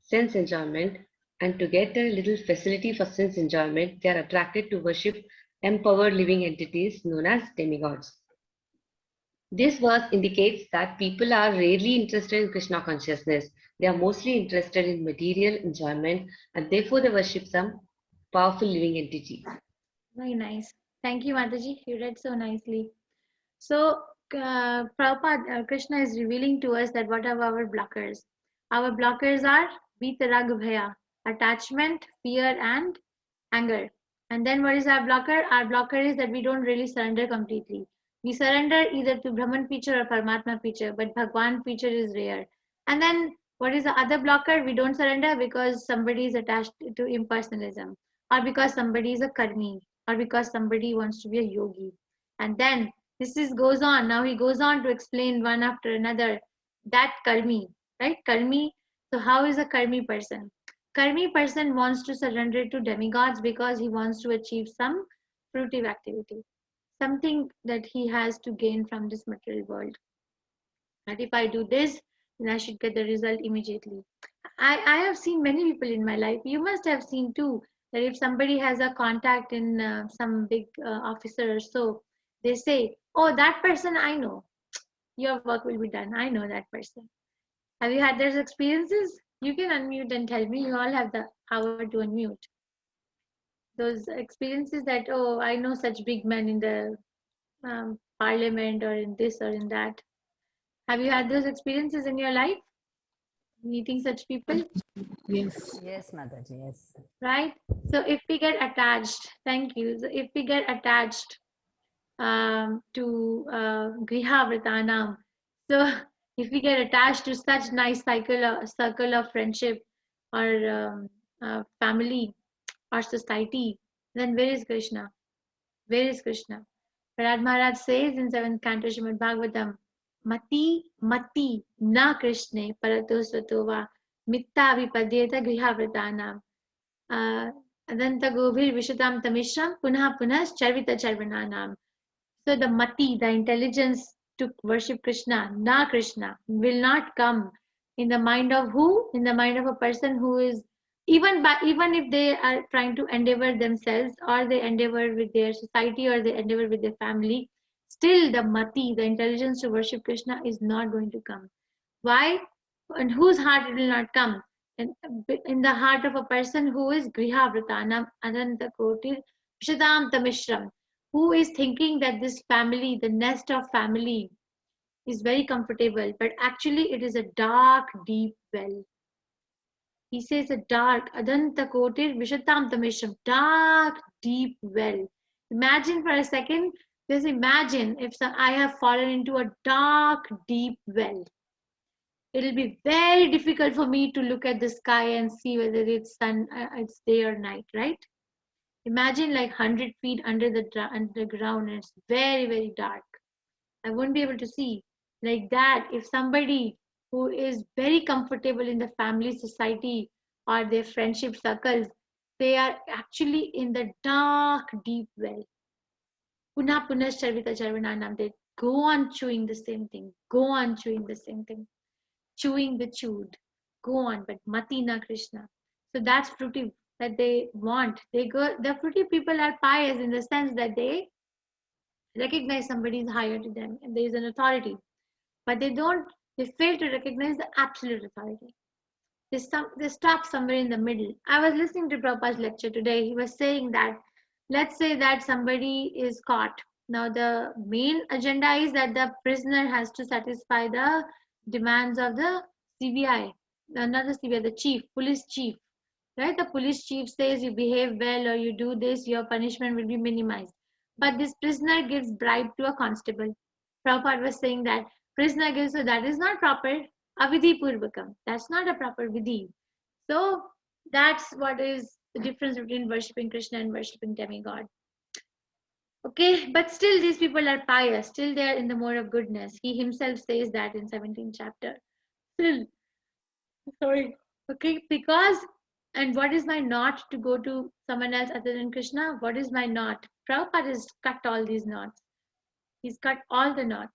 sense enjoyment, and to get a little facility for sense enjoyment, they are attracted to worship empowered living entities known as demigods. This verse indicates that people are rarely interested in Krishna consciousness. They are mostly interested in material enjoyment and therefore they worship some powerful living entity. Very nice. Thank you, Mataji. You read so nicely. So, Prabhupada, Krishna is revealing to us that what are our blockers? Our blockers are Vitarag Bhaya, attachment, fear, and anger. And then what is our blocker? Our blocker is that we don't really surrender completely. We surrender either to Brahman feature or Paramatma feature, but Bhagwan feature is rare. And then what is the other blocker? We don't surrender because somebody is attached to impersonalism, or because somebody is a karmi, or because somebody wants to be a yogi. And then goes on. Now he goes on to explain one after another that karmi, right? Karmi. So how is a karmi person? Karmi person wants to surrender to demigods because he wants to achieve some fruitive activity, something that he has to gain from this material world. That if I do this, then I should get the result immediately. I have seen many people in my life. You must have seen too, that if somebody has a contact in some big officer or so, they say, oh, that person I know. Your work will be done. I know that person. Have you had those experiences? You can unmute and tell me. You all have the power to unmute. Those experiences that, oh, I know such big men in the parliament or in this or in that. Have you had those experiences in your life? Meeting such people? Yes. Yes, Mataji, yes. Right? So if we get attached, thank you. So if we get attached to Griha Vratanam, so if we get attached to such nice circle of friendship or family or society, then where is Krishna? Where is Krishna? Prahlad Maharaj says in 7th Canto Srimad Bhagavatam, Mati, Mati, na Krishne, Parato Svatova, Mitta Vipadyeta Griha Vratanam. Adanta Govir Vishutam Tamishram, Punah Punah Charvita Charvananam. So the Mati, the intelligence to worship Krishna, na Krishna, will not come in the mind of who? In the mind of a person who is even if they are trying to endeavor themselves, or they endeavor with their society, or they endeavor with their family, still the mati, the intelligence to worship Krishna, is not going to come. Why? In whose heart it will not come? In the heart of a person who is griha vratanam ananta kotir vishadam tamishram, who is thinking that this family, the nest of family, is very comfortable, but actually it is a dark, deep well. He says a dark, adanta kotir vishatam tamishram, dark, deep well. Imagine for a second, just imagine if I have fallen into a dark, deep well. It'll be very difficult for me to look at the sky and see whether it's sun, it's day or night, right? Imagine like 100 feet under the ground, and it's very, very dark. I won't be able to see. Like that, if somebody who is very comfortable in the family society or their friendship circles, they are actually in the dark, deep well. Punah punah charvita charvananam, they go on chewing the same thing, go on chewing the same thing. Chewing the chewed, go on, but Matina Krishna. So that's fruity that they want. The fruity people are pious in the sense that they recognize somebody is higher to them and there is an authority, but they fail to recognize the absolute authority. They stop somewhere in the middle. I was listening to Prabhupada's lecture today. He was saying that, let's say that somebody is caught. Now the main agenda is that the prisoner has to satisfy the demands of the CBI, not the CBI, the chief, police chief, right? The police chief says you behave well or you do this, your punishment will be minimized. But this prisoner gives bribe to a constable. Prabhupada was saying that prisoner gives, so that is not proper. Avidhi purvakam, that's not a proper vidhi. So that's what is the difference between worshipping Krishna and worshipping demigod. Okay, but still these people are pious, still they are in the mode of goodness. He himself says that in 17th chapter. Still, sorry. Okay, because, and what is my knot to go to someone else other than Krishna? What is my knot? Prabhupada has cut all these knots. He's cut all the knots.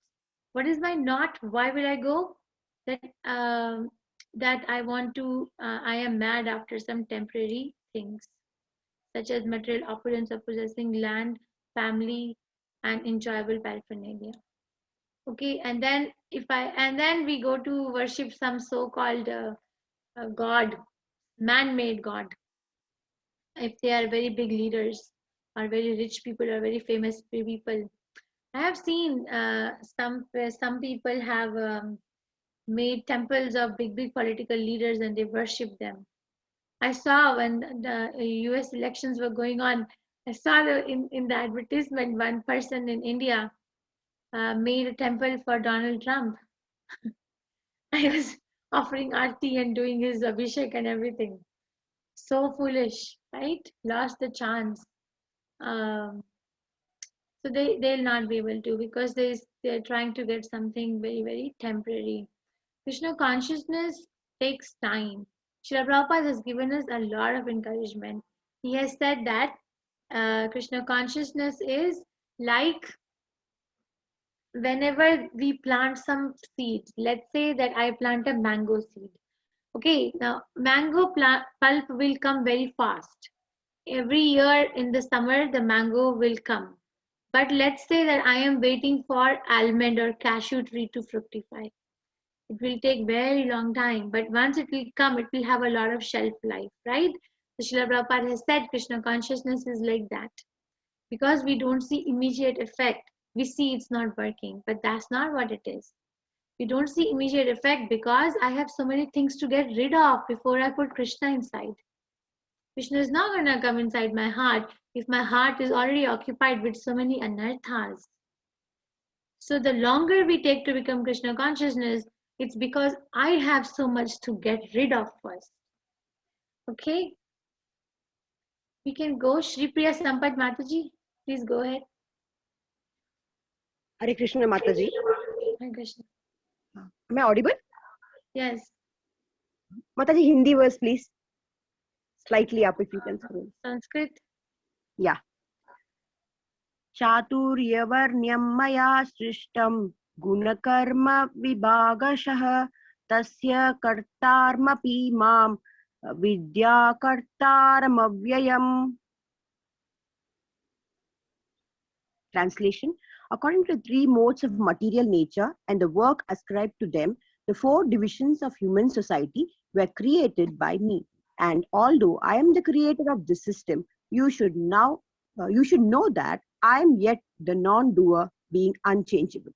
What is my knot? Why will I go? That I want to, I am mad after some temporary things, such as material opulence of possessing land, family, and enjoyable paraphernalia. Okay, and then then we go to worship some so-called god, man-made god. If they are very big leaders, or very rich people, or very famous people, I have seen some people have made temples of big political leaders and they worship them. I saw when the US elections were going on, I saw in the advertisement, one person in India made a temple for Donald Trump. I was offering arti and doing his abhishek and everything. So foolish, right? Lost the chance. So they'll not be able to, because they're trying to get something very, very temporary. Krishna consciousness takes time. Srila Prabhupada has given us a lot of encouragement. He has said that Krishna consciousness is like whenever we plant some seeds. Let's say that I plant a mango seed. Okay, now mango pulp will come very fast. Every year in the summer, the mango will come. But let's say that I am waiting for almond or cashew tree to fructify. It will take very long time, but once it will come, it will have a lot of shelf life, right? So Srila Prabhupada has said Krishna consciousness is like that. Because we don't see immediate effect, we see it's not working, but that's not what it is. We don't see immediate effect because I have so many things to get rid of before I put Krishna inside. Krishna is not going to come inside my heart if my heart is already occupied with so many anarthas. So the longer we take to become Krishna consciousness, it's because I have so much to get rid of first. Okay? We can go. Shri Priya Sampat Mataji, please go ahead. Hare Krishna Mataji. Hare Krishna. Am I audible? Yes. Mataji, Hindi verse please. Slightly up if you can scroll. Sanskrit. Yeah. चातुर्यवर्ण्यं मया सृष्टं गुणकर्म विभागशः तस्य कर्तारमपि मां Vidyakartaram. Translation: according to three modes of material nature and the work ascribed to them, the four divisions of human society were created by me. And although I am the creator of this system, you should know that I am yet the non-doer, being unchangeable.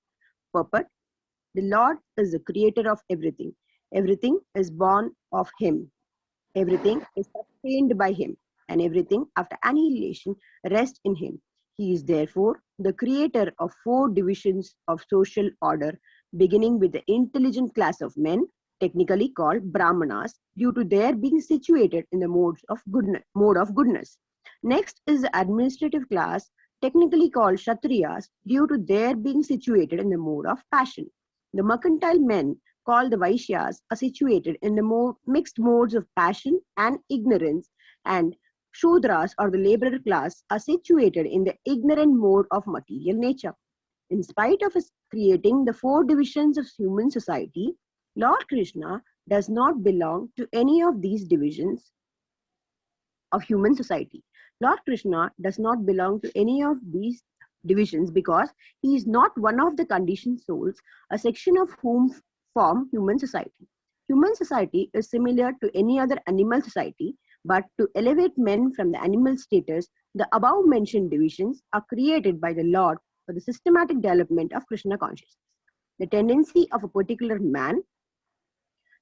Purport: the Lord is the creator of everything. Everything is born of Him. Everything is sustained by Him, and everything after annihilation rests in Him. He is therefore the creator of four divisions of social order, beginning with the intelligent class of men, technically called Brahmanas, due to their being situated in the mode of goodness. Next is the administrative class, technically called Kshatriyas, due to their being situated in the mode of passion. The mercantile men, called the Vaishyas, are situated in the mixed modes of passion and ignorance, and Shudras, or the laborer class, are situated in the ignorant mode of material nature. In spite of his creating the four divisions of human society, Lord Krishna does not belong to any of these divisions of human society. Lord Krishna does not belong to any of these divisions because he is not one of the conditioned souls, a section of whom form human society. Human society is similar to any other animal society, but to elevate men from the animal status, the above mentioned divisions are created by the Lord for the systematic development of Krishna consciousness. The tendency of a particular man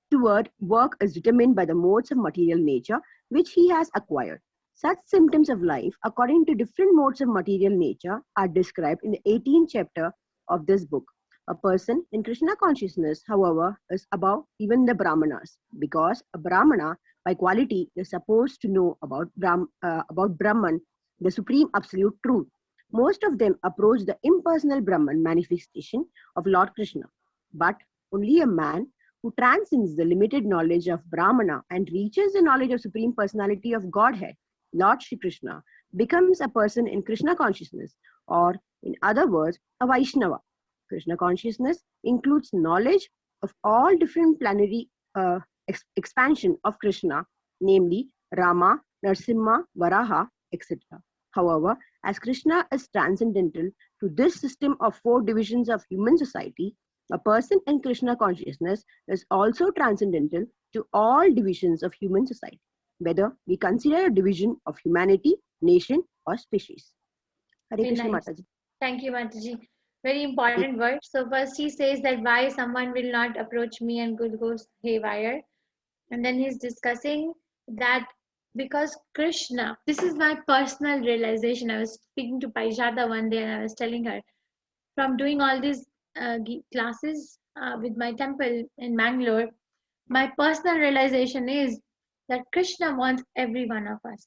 toward work is determined by the modes of material nature which he has acquired. Such symptoms of life, according to different modes of material nature, are described in the 18th chapter of this book. A person in Krishna consciousness, however, is above even the Brahmanas, because a Brahmana, by quality, is supposed to know about Brahman, the supreme absolute truth. Most of them approach the impersonal Brahman manifestation of Lord Krishna, but only a man who transcends the limited knowledge of Brahmana and reaches the knowledge of Supreme Personality of Godhead, Lord Shri Krishna, becomes a person in Krishna consciousness, or in other words, a Vaishnava. Krishna consciousness includes knowledge of all different planetary expansion of Krishna, namely Rama, Narsimha, Varaha, etc. However, as Krishna is transcendental to this system of four divisions of human society, a person in Krishna consciousness is also transcendental to all divisions of human society, whether we consider a division of humanity, nation, or species. Hare Very Krishna nice. Mataji. Thank you, Mataji. Very important word. So first he says that why someone will not approach me and could go haywire. And then he's discussing that because Krishna, this is my personal realization. I was speaking to Paijata one day and I was telling her, from doing all these classes with my temple in Mangalore, my personal realization is that Krishna wants every one of us.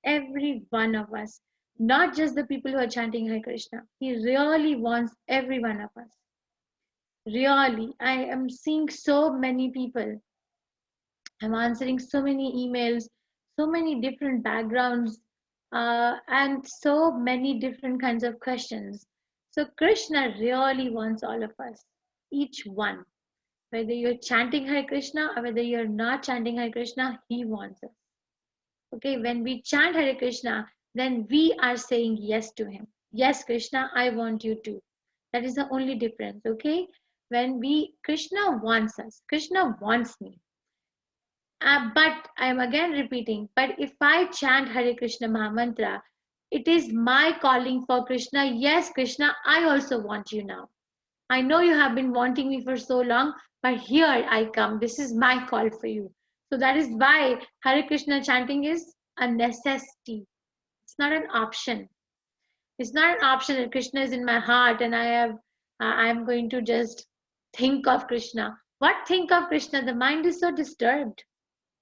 Every one of us. Not just the people who are chanting Hare Krishna. He really wants every one of us. Really. I am seeing so many people. I'm answering so many emails, so many different backgrounds, and so many different kinds of questions. So Krishna really wants all of us, each one. Whether you're chanting Hare Krishna or whether you're not chanting Hare Krishna, He wants us. Okay, when we chant Hare Krishna, then we are saying yes to Him. Yes, Krishna, I want you too. That is the only difference, okay? When Krishna wants us, Krishna wants me. But I am again repeating, but if I chant Hare Krishna Mahamantra, it is my calling for Krishna. Yes, Krishna, I also want you now. I know you have been wanting me for so long, but here I come. This is my call for you. So that is why Hare Krishna chanting is a necessity. It's not an option. It's not an option that Krishna is in my heart and I'm going to just think of Krishna. What think of Krishna? The mind is so disturbed.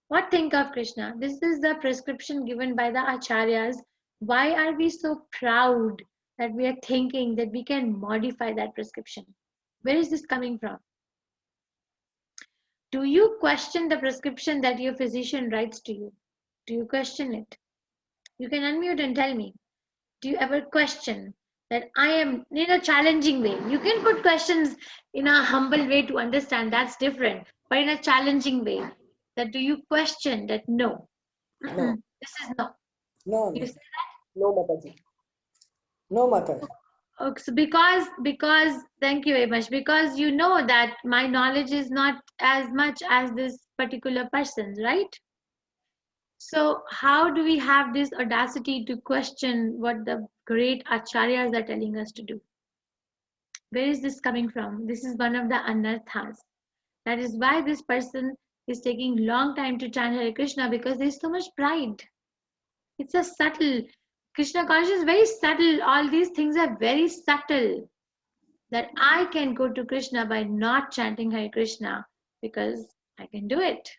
What think of Krishna? This is the prescription given by the acharyas. Why are we so proud that we are thinking that we can modify that prescription? Where is this coming from? Do you question the prescription that your physician writes to you? Do you question it? You can unmute and tell me. Do you ever question that I am in a challenging way? You can put questions in a humble way to understand, that's different, but in a challenging way. That do you question that? No. No. This is no. No, You no. say No, Mataji. No, Mataji. okay, so because thank you very much, because you know that my knowledge is not as much as this particular person's, right? So how do we have this audacity to question what the great acharyas are telling us to do? Where is this coming from? This is one of the anarthas. That is why this person is taking long time to chant Hare Krishna, because there is so much pride. It's a subtle. Krishna consciousness is very subtle. All these things are very subtle. That I can go to Krishna by not chanting Hare Krishna because I can do it.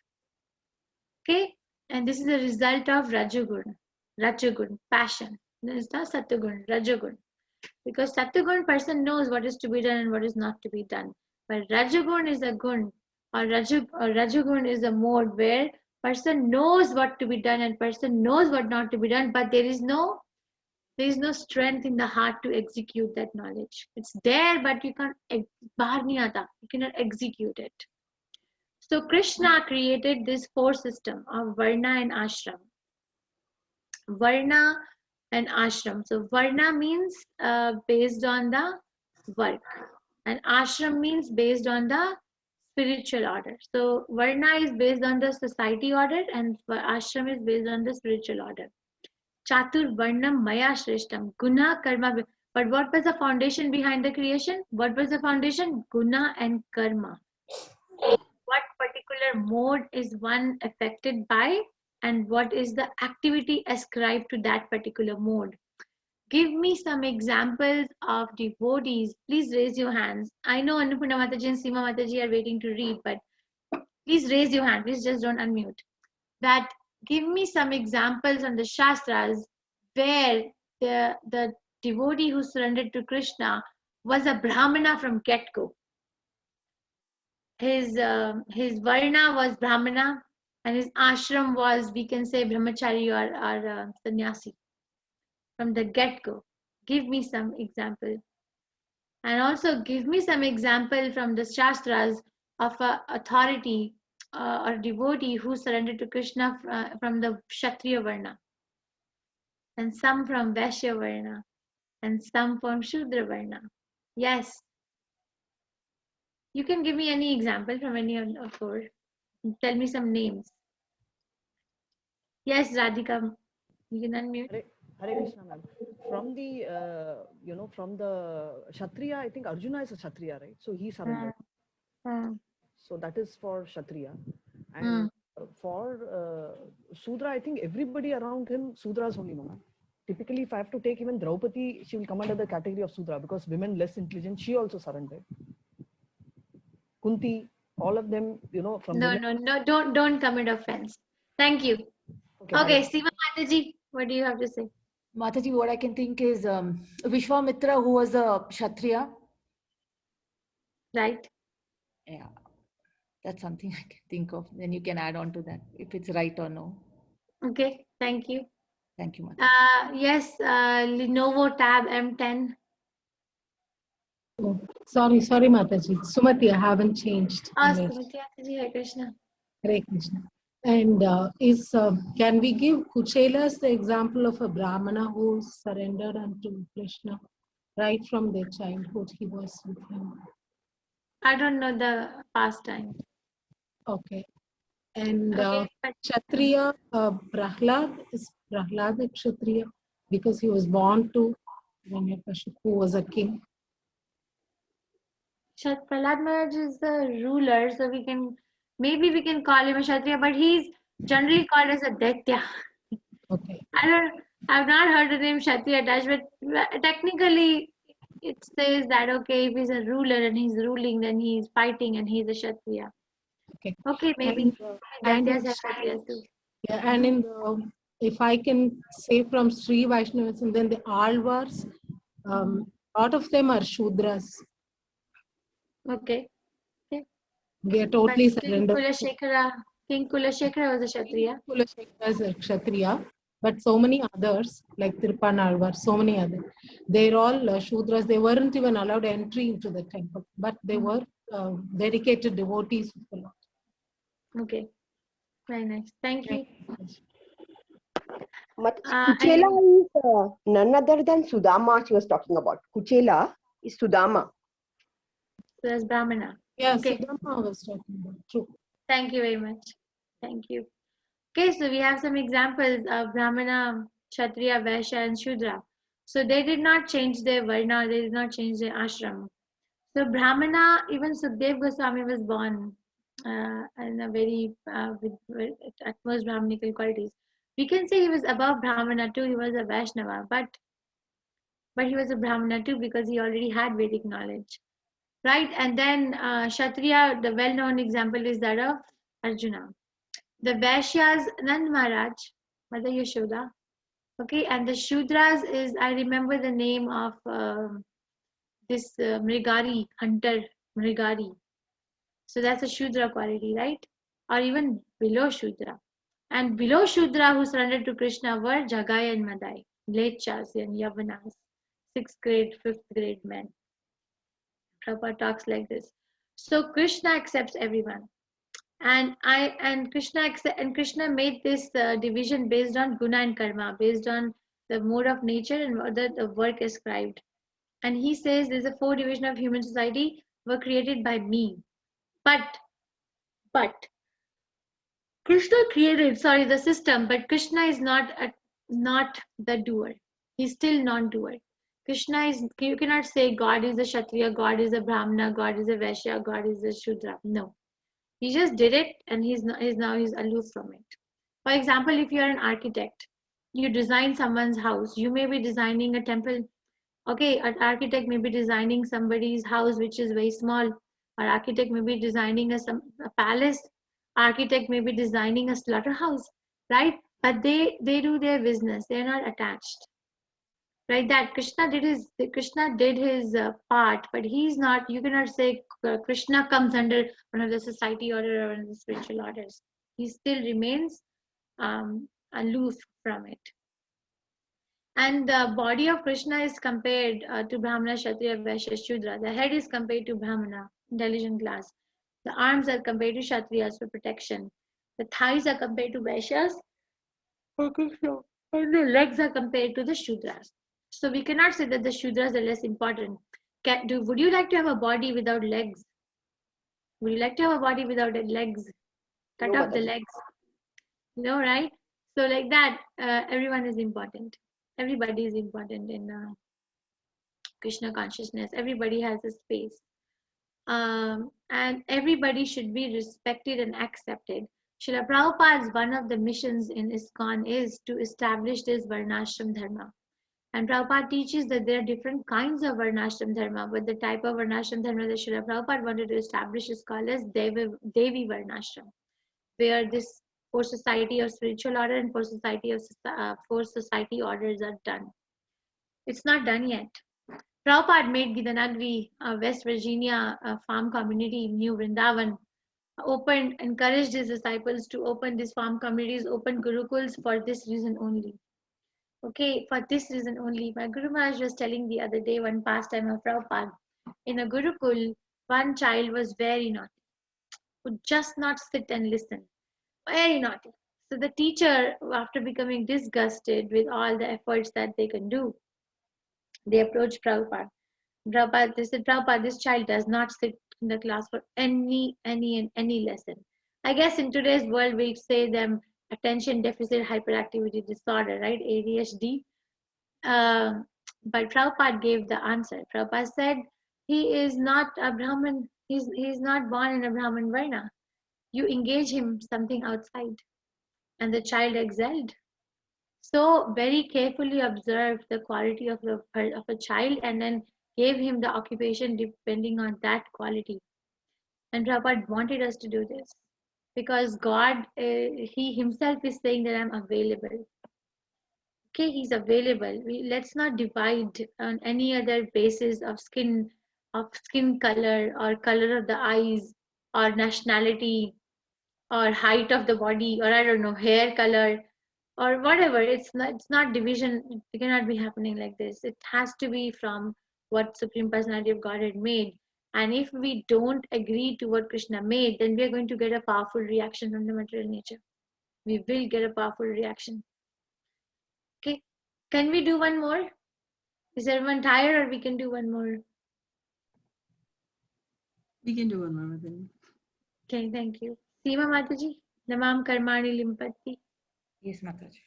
Okay? And this is a result of Rajagun, passion. It's not Satyagun, Rajagun. Because Satyagun person knows what is to be done and what is not to be done. But Rajagun is a gun, or Rajagun is a mode where person knows what to be done and person knows what not to be done, but there is no strength in the heart to execute that knowledge. It's there, but you can't. You cannot execute it. So Krishna created this 4 system of Varna and Ashram. Varna and Ashram. So Varna means based on the work, and Ashram means based on the spiritual order. So Varna is based on the society order, and Ashram is based on the spiritual order. Chatur Varnam Maya Shrishtam. Guna Karma. But what was the foundation behind the creation? What was the foundation? Guna and Karma. What particular mode is one affected by, and what is the activity ascribed to that particular mode? Give me some examples of devotees. Please raise your hands. I know Annapurna Mataji and Seema Mataji are waiting to read, but please raise your hand. Please just don't unmute. That give me some examples on the Shastras where the devotee who surrendered to Krishna was a Brahmana from get-go. His Varna was Brahmana, and his ashram was, we can say, Brahmachari or Sannyasi from the get-go. Give me some example. And also give me some example from the Shastras of a authority or devotee who surrendered to Krishna from the Kshatriya Varna, and some from Vaishya Varna, and some from Shudra Varna. Yes. You can give me any example from any of 4. Tell me some names. Yes, Radhika, you can unmute. Hare Krishna, ma'am. From the, from the Kshatriya, I think Arjuna is a Kshatriya, right? So he surrendered. So that is for Kshatriya. And for Sudra, I think everybody around him, Sudras only, no, ma'am. Typically, if I have to take even Draupadi, she will come under the category of Sudra, because women less intelligent, she also surrendered. Kunti, all of them, from No, don't commit offense. Thank you. Okay, Seema Mataji, what do you have to say? Mataji, what I can think is Vishwamitra, who was a Kshatriya. Right. Yeah, that's something I can think of. Then you can add on to that if it's right or no. Okay, thank you. Thank you, Mataji. Yes, Lenovo Tab M10. Oh, sorry, Mataji. Sumati, I haven't changed. Sumati Mataji, Hare Krishna. Hare Krishna. And can we give Kuchelas the example of a Brahmana who surrendered unto Krishna right from their childhood? He was with him. I don't know the pastime. Okay. And Okay, Kshatriya, Prahlad, is Prahlad a Kshatriya because he was born to Hiranyakashipu, who was a king. Prahlad Maharaj is the ruler, so maybe we can call him a Kshatriya, but he's generally called as a Daitya. Okay. I've not heard the name Kshatriya attached, but technically it says that, okay, if he's a ruler and he's ruling, then he's fighting and he's a Kshatriya. Okay, maybe. Daityas have Kshatriyas too. Yeah, and in the, if I can say from Sri Vaishnavism, then the Alvars, lot of them are Shudras. Okay. We are totally But surrendered. King Kulashekara was a Kshatriya. Kulashekara is a Kshatriya, but so many others, like Tirupan Alvar, so many others, they're all Shudras. They weren't even allowed entry into the temple, but they were dedicated devotees of the Lord. Okay. Very nice. Thank you. Kuchela is none other than Sudama she was talking about. Kuchela is Sudama. So that's Brahmana. Yes, Okay. Sudama was talking about. True. Thank you very much. Thank you. Okay, so we have some examples of Brahmana, Kshatriya, Vaishya, and Shudra. So they did not change their Varna, they did not change their ashram. So Brahmana, even Sukdev Goswami was born in a very, with utmost Brahmanical qualities. We can say he was above Brahmana too, he was a Vaishnava, but he was a Brahmana too because he already had Vedic knowledge. Right? And then Kshatriya, the well-known example is that of Arjuna. The Vaishyas, Nand Maharaj, Mother Yashoda. Okay, and the Shudras is, I remember the name of this Mrigari, hunter Mrigari. So that's a Shudra quality, right? Or even below Shudra. And below Shudra who surrendered to Krishna were Jagai and Madai, Lechas and Yavanas, 6th grade, 5th grade men. Prabhupada talks like this. So Krishna accepts everyone. And Krishna made this division based on guna and karma, based on the mode of nature and whether the work ascribed. And he says there's a 4 division of human society were created by me. But Krishna created, the system, but Krishna is not the doer. He's still non-doer. Krishna is, you cannot say God is a Kshatriya, God is a Brahmana, God is a Vaishya, God is a Shudra. No. He just did it and he's aloof from it. For example, if you are an architect, you design someone's house, you may be designing a temple. Okay, an architect may be designing somebody's house which is very small. An architect may be designing a palace. Architect may be designing a slaughterhouse, right? But they do their business. They're not attached. Right, that Krishna did his part, but he's not. You cannot say Krishna comes under one of the society order or one of the spiritual orders. He still remains aloof from it. And the body of Krishna is compared to Brahmana, Kshatriya, Vaishya, Shudra. The head is compared to Brahmana, intelligent class. The arms are compared to Kshatriyas for protection. The thighs are compared to Vaishyas for Krishna. And the legs are compared to the Shudras. So we cannot say that the Shudras are less important. Would you like to have a body without legs? Would you like to have a body without legs? Cut off the legs. No, right? So like that, everyone is important. Everybody is important in Krishna consciousness. Everybody has a space. And everybody should be respected and accepted. Srila Prabhupada's one of the missions in ISKCON is to establish this Varnashram Dharma. And Prabhupada teaches that there are different kinds of Varnashram Dharma, but the type of Varnashram Dharma that Srila Prabhupada wanted to establish is called as Devi Varnashram, where this 4 society of spiritual order and 4 society orders are done. It's not done yet. Prabhupada made Gidanagri, West Virginia farm community, New Vrindavan, encouraged his disciples to open these farm communities, open gurukuls for this reason only. Okay, for this reason only. My Guru Maharaj was telling the other day one pastime of Prabhupada. In a gurukul, one child was very naughty, would just not sit and listen. Very naughty. So the teacher, after becoming disgusted with all the efforts that they can do, they approached Prabhupada. They said, Prabhupada, this child does not sit in the class for any lesson. I guess in today's world, we say them attention deficit hyperactivity disorder, right? ADHD. But Prabhupada gave the answer. Prabhupada said, he is not a Brahmin. He's not born in a Brahmin Varna. You engage him something outside. And the child excelled. So very carefully observed the quality of a child and then gave him the occupation depending on that quality. And Prabhupada wanted us to do this because God, he himself is saying that I'm available. Okay, he's available. Let's not divide on any other basis of skin color or color of the eyes or nationality or height of the body or I don't know, hair color or whatever. It's not division. It cannot be happening like this. It has to be from what Supreme Personality of Godhead made. And if we don't agree to what Krishna made, then we are going to get a powerful reaction from the material nature. we will get a powerful reaction. Okay, can we do one more? Is everyone tired, or we can do one more? We can do one more, Mataji. Okay, thank you. Seema Mataji, Namam Karmani Limpati. Yes, Mataji.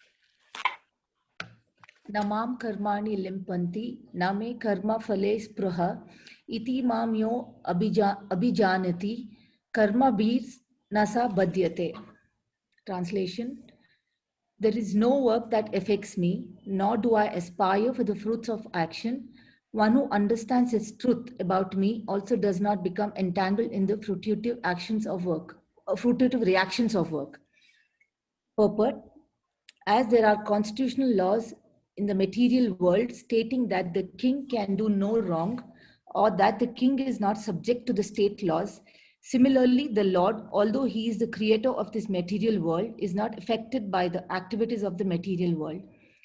Namam karmani limpanti, name karma phale spruha, iti mam yo abhijanati, karma beers nasa badhyate. Translation: there is no work that affects me, nor do I aspire for the fruits of action. One who understands its truth about me also does not become entangled in the fruitive actions of work, fruitive reactions of work. Purport: as there are constitutional laws in the material world stating that the king can do no wrong, or that the king is not subject to the state laws, similarly, the Lord, although he is the creator of this material world, is not affected by the activities of the material world.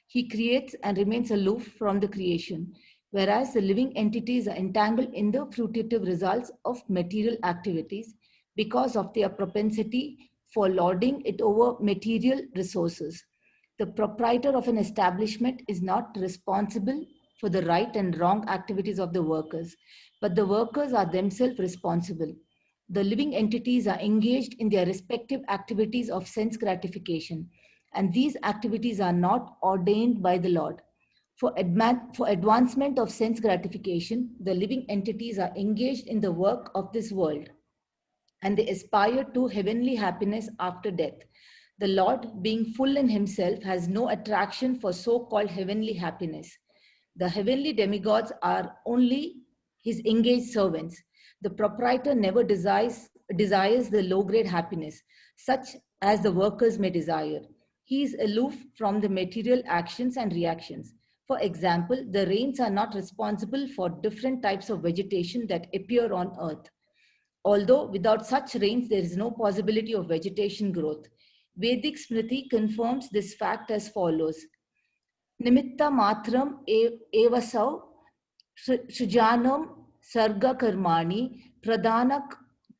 He creates and remains aloof from the creation, whereas the living entities are entangled in the fruitive results of material activities because of their propensity for lording it over material resources. The proprietor of an establishment is not responsible for the right and wrong activities of the workers, but the workers are themselves responsible. The living entities are engaged in their respective activities of sense gratification, and these activities are not ordained by the Lord. For advancement of sense gratification, the living entities are engaged in the work of this world, and they aspire to heavenly happiness after death. The Lord, being full in himself, has no attraction for so-called heavenly happiness. The heavenly demigods are only his engaged servants. The proprietor never desires the low-grade happiness, such as the workers may desire. He is aloof from the material actions and reactions. For example, the rains are not responsible for different types of vegetation that appear on earth. Although without such rains, there is no possibility of vegetation growth. Vedic Smriti confirms this fact as follows. Nimitta matram evasau sujanam sarga karmani pradana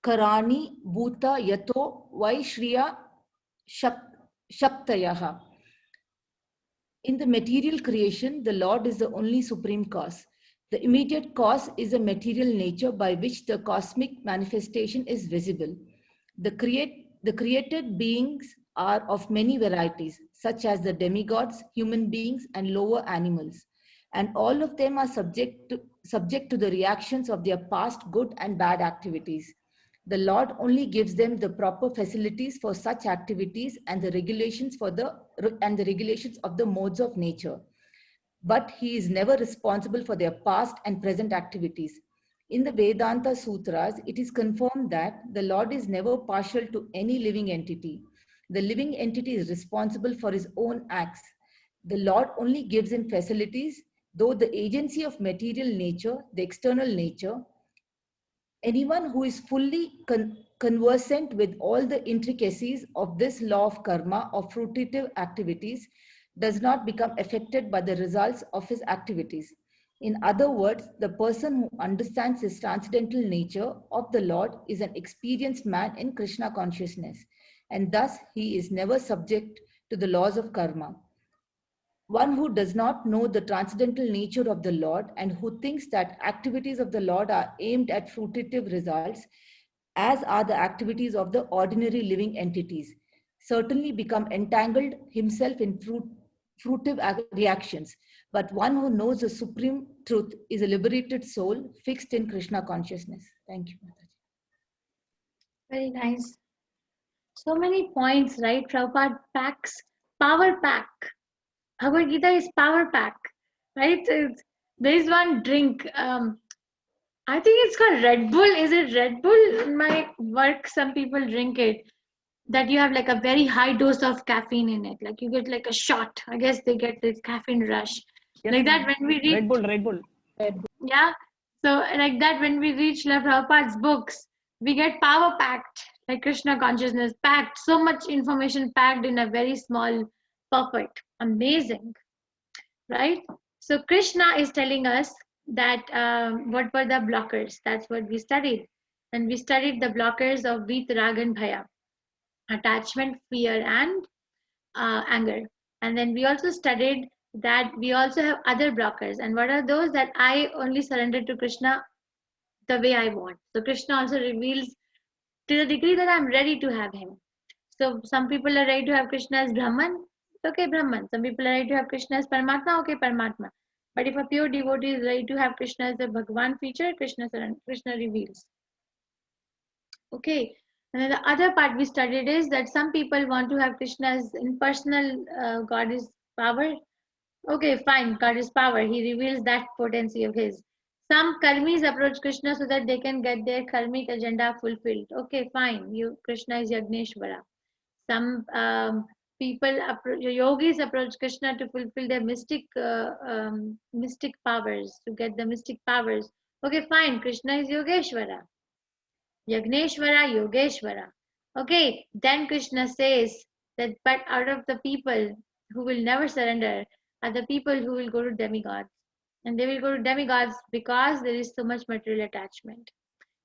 karani bhuta yato vaishriya shaktayaha. In the material creation, the Lord is the only supreme cause. The immediate cause is a material nature by which the cosmic manifestation is visible. The created beings are of many varieties, such as the demigods, human beings, and lower animals. And all of them are subject to the reactions of their past good and bad activities. The Lord only gives them the proper facilities for such activities and the regulations of the modes of nature. But he is never responsible for their past and present activities. In the Vedanta Sutras, it is confirmed that the Lord is never partial to any living entity. The living entity is responsible for his own acts. The Lord only gives him facilities, though the agency of material nature, the external nature, anyone who is fully conversant with all the intricacies of this law of karma or fruitive activities does not become affected by the results of his activities. In other words, the person who understands his transcendental nature of the Lord is an experienced man in Krishna consciousness, and thus he is never subject to the laws of karma. One who does not know the transcendental nature of the Lord and who thinks that activities of the Lord are aimed at fruitive results, as are the activities of the ordinary living entities, certainly become entangled himself in fruitive reactions. But one who knows the supreme truth is a liberated soul fixed in Krishna consciousness. Thank you. Very nice. So many points, right? Prabhupada packs, power pack. Bhagavad Gita is power pack, right? There is one drink. I think it's called Red Bull. Is it Red Bull? In my work, some people drink it. That you have like a very high dose of caffeine in it. Like you get like a shot. I guess they get this caffeine rush. Yes, like that when we read. Red Bull. Yeah. So like that when we reach Srila Prabhupada's books, we get power packed, like Krishna consciousness packed. So much information packed in a very small pocket. Amazing. Right? So Krishna is telling us that what were the blockers? That's what we studied. And we studied the blockers of Veet, Rag and Bhaya. Attachment, fear, and anger. And then we also studied that we also have other blockers. And what are those? That I only surrender to Krishna the way I want. So Krishna also reveals to the degree that I'm ready to have him. So some people are ready to have Krishna as Brahman, okay, Brahman. Some people are ready to have Krishna as Paramatma, okay, Paramatma. But if a pure devotee is ready to have Krishna as a Bhagavan feature, Krishna reveals. Okay. And then the other part we studied is that some people want to have Krishna as impersonal, God is power. Okay, fine, God is power. He reveals that potency of his. Some karmis approach Krishna so that they can get their karmic agenda fulfilled. Okay, fine. Krishna is Yagneshwara. Some yogis approach Krishna to fulfill their mystic powers, to get the mystic powers. Okay, fine. Krishna is Yogeshwara. Yagneshwara, Yogeshwara. Okay, then Krishna says that, but out of the people who will never surrender are the people who will go to demigods. And they will go to demigods because there is so much material attachment.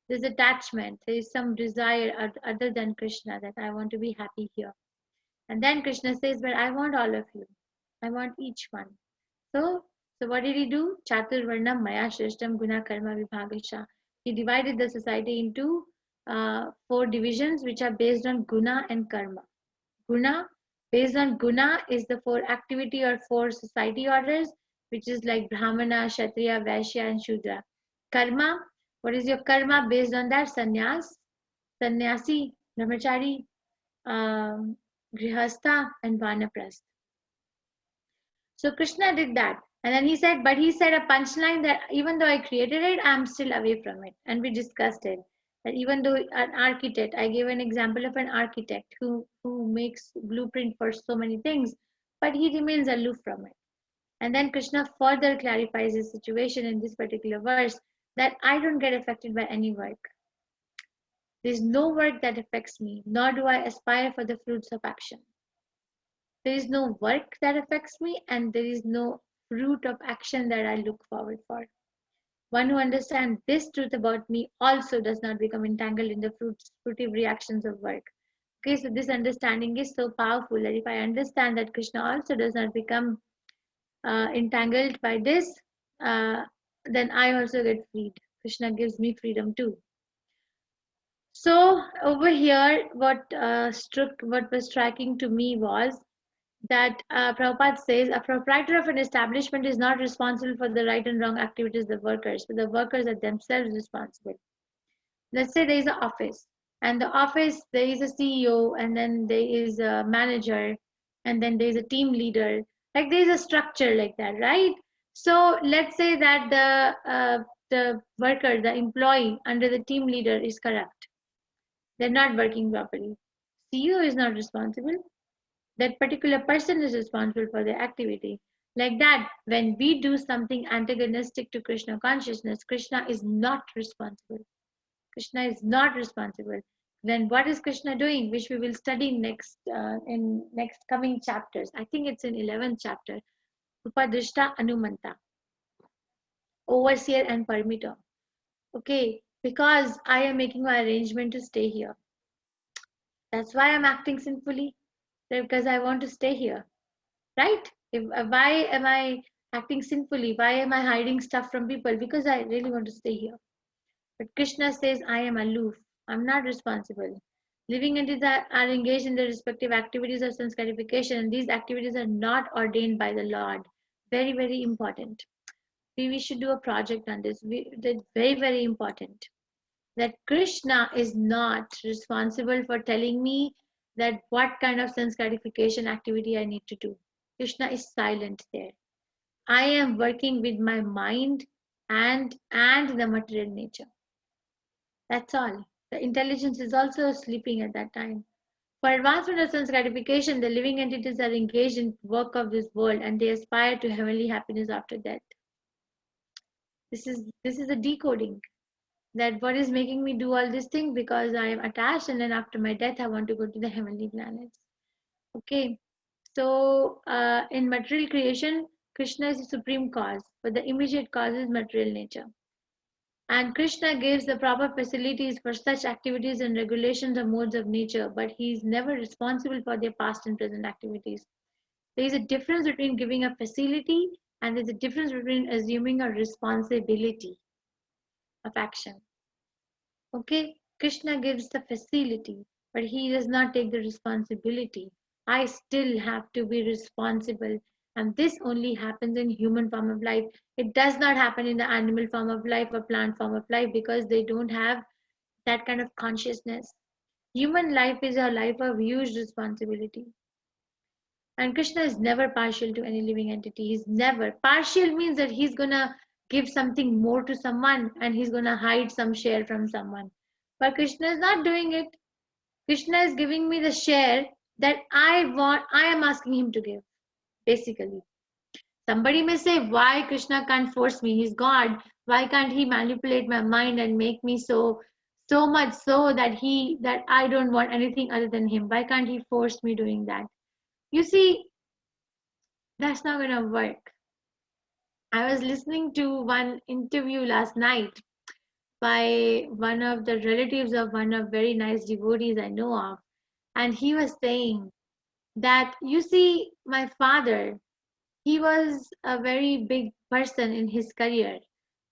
There's attachment, there is some desire other than Krishna, that I want to be happy here. And then Krishna says, but I want all of you. I want each one. So what did he do? Chatur Varnam Maya Shrishtam Guna Karma Vibhagasha. He divided the society into 4 divisions which are based on guna and karma. Guna, based on guna, is the 4 activity or 4 society orders, which is like Brahmana, Kshatriya, Vaishya, and Shudra. Karma, what is your karma? Based on that, sannyas, sannyasi, brahmachari, grihastha, and vanaprastha. So Krishna did that. And then he said a punchline that even though I created it, I'm still away from it. And we discussed it. That even though an architect, I gave an example of an architect who makes blueprint for so many things, but he remains aloof from it. And then Krishna further clarifies his situation in this particular verse, that I don't get affected by any work. There's no work that affects me, nor do I aspire for the fruits of action. There is no work that affects me, and there is no fruit of action that I look forward for. One who understands this truth about me also does not become entangled in the fruitive reactions of work. Okay, so this understanding is so powerful that if I understand that Krishna also does not become entangled by this, then I also get freed. Krishna gives me freedom too. So over here, what was striking to me was that Prabhupada says a proprietor of an establishment is not responsible for the right and wrong activities of the workers, but the workers are themselves responsible. Let's say there is an office, and the office, there is a CEO, and then there is a manager, and then there is a team leader. Like there is a structure like that, right? So let's say that the worker, the employee under the team leader is corrupt. They're not working properly. CEO is not responsible. That particular person is responsible for their activity. Like that, when we do something antagonistic to Krishna consciousness, Krishna is not responsible. Krishna is not responsible. Then what is Krishna doing, which we will study next in next coming chapters? I think it's in 11th chapter. Upadrishta Anumanta, overseer and permitter. Okay, because I am making my arrangement to stay here. That's why I'm acting sinfully. Because I want to stay here, right? Why am I acting sinfully? Why am I hiding stuff from people? Because I really want to stay here. But Krishna says, I am aloof. I'm not responsible. Living entities are engaged in their respective activities of sanskarification, and these activities are not ordained by the Lord. Very, very important. We should do a project on this. That's very, very important. That Krishna is not responsible for telling me that what kind of sense gratification activity I need to do. Krishna is silent there. I am working with my mind and the material nature. That's all. The intelligence is also sleeping at that time. For advancement of sense gratification, the living entities are engaged in work of this world, and they aspire to heavenly happiness after death. This is a decoding. That what is making me do all these things, because I am attached, and then after my death I want to go to the heavenly planets. Okay, so in material creation, Krishna is the supreme cause, but the immediate cause is material nature. And Krishna gives the proper facilities for such activities and regulations of modes of nature, but he is never responsible for their past and present activities. There is a difference between giving a facility and there's a difference between assuming a responsibility of action. Okay, Krishna gives the facility, but he does not take the responsibility. I still have to be responsible, and this only happens in human form of life. It does not happen in the animal form of life or plant form of life because they don't have that kind of consciousness. Human life is a life of huge responsibility. And Krishna is never partial to any living entity. He's never. Partial means that he's gonna give something more to someone and he's gonna hide some share from someone. But Krishna is not doing it. Krishna is giving me the share that I am asking him to give, basically. Somebody may say, why Krishna can't force me? He's God. Why can't he manipulate my mind and make me so much so that I don't want anything other than him? Why can't he force me doing that? You see, that's not gonna work. I was listening to one interview last night by one of the relatives of one of very nice devotees I know of. And he was saying that, you see, my father, he was a very big person in his career,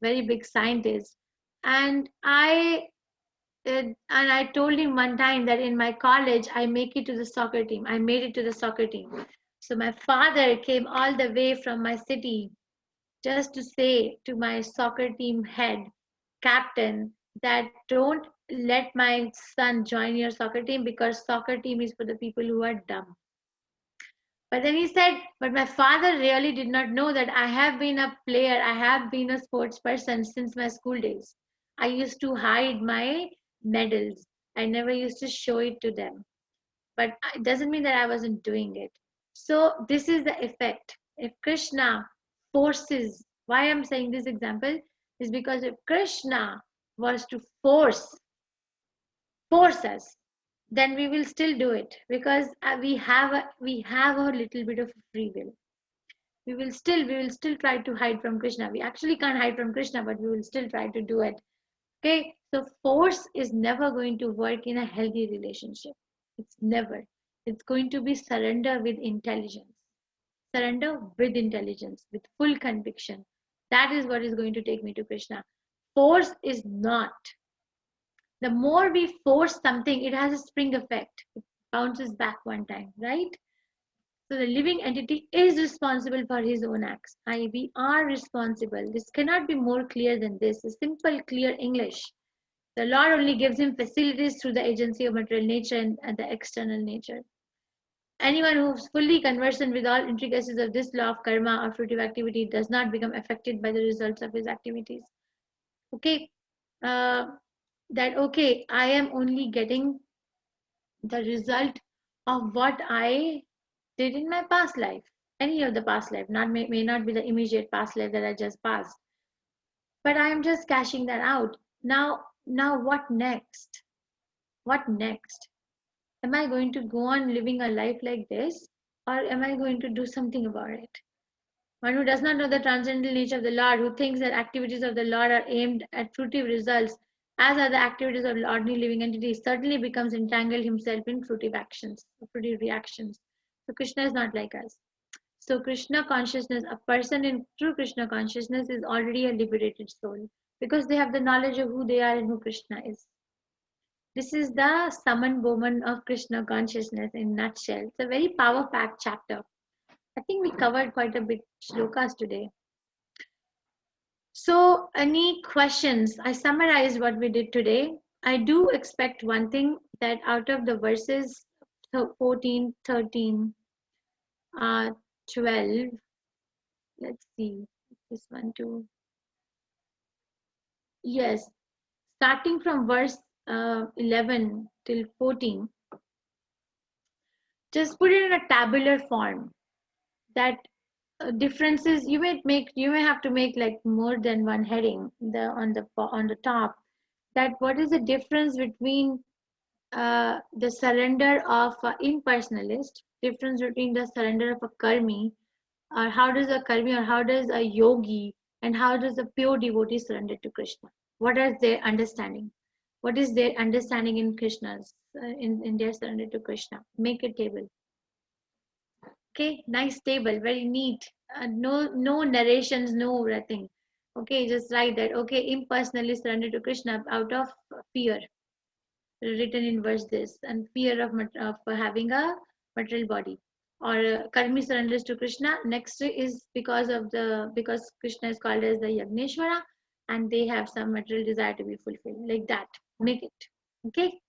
very big scientist. And I told him one time that in my college, I make it to the soccer team. I made it to the soccer team. So my father came all the way from my city just to say to my soccer team head, captain, that don't let my son join your soccer team because soccer team is for the people who are dumb. But then he said, but my father really did not know that I have been a player, I have been a sports person since my school days. I used to hide my medals. I never used to show it to them. But it doesn't mean that I wasn't doing it. So this is the effect. If Krishna forces, why I'm saying this example is because if Krishna was to force us, then we will still do it because we have a little bit of free will. We will still try to hide from Krishna. We actually can't hide from Krishna, but we will still try to do it. Okay, so force is never going to work in a healthy relationship. It's never. It's going to be surrender with intelligence. Surrender with intelligence, with full conviction. That is what is going to take me to Krishna. Force is not. The more we force something, it has a spring effect. It bounces back one time, right? So the living entity is responsible for his own acts. We are responsible. This cannot be more clear than this. A simple, clear English. The Lord only gives him facilities through the agency of material nature and the external nature. Anyone who is fully conversant with all intricacies of this law of karma or fruitive activity does not become affected by the results of his activities. Okay, I am only getting the result of what I did in my past life, any of the past life, may not be the immediate past life that I just passed, but I am just cashing that out. Now what next? What next? Am I going to go on living a life like this, or am I going to do something about it? One who does not know the transcendental nature of the Lord, who thinks that activities of the Lord are aimed at fruitive results, as are the activities of ordinary living entities, certainly becomes entangled himself in fruitive actions, fruitive reactions. So Krishna is not like us. So Krishna consciousness, a person in true Krishna consciousness is already a liberated soul because they have the knowledge of who they are and who Krishna is. This is the Saman Bowman of Krishna consciousness in a nutshell. It's a very power-packed chapter. I think we covered quite a bit shlokas today. So any questions? I summarized what we did today. I do expect one thing, that out of the verses 14, 13, 12, let's see, this one too. Yes, starting from verse 11 till 14, just put it in a tabular form. That differences you may have to make like more than one heading on the top. That what is the difference between the surrender of an impersonalist, difference between the surrender of a karmi, or how does a karmi or how does a yogi and how does a pure devotee surrender to Krishna? What is their understanding? What is their understanding in Krishna's, in their surrender to Krishna? Make a table. Okay, nice table, very neat. No narrations, no nothing. Okay, just write that. Okay, impersonally surrender to Krishna out of fear. Written in verse this, and fear of having a material body. Or karmi surrenders to Krishna. Next is because Krishna is called as the Yagneshwara, and they have some material desire to be fulfilled. Like that, make it. Okay.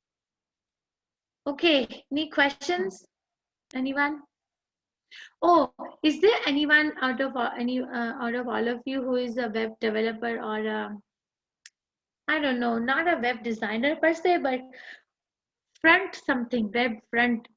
Okay. Any questions? Anyone? Oh, is there anyone out of all of you who is a web developer or I don't know, not a web designer per se, but front something, web front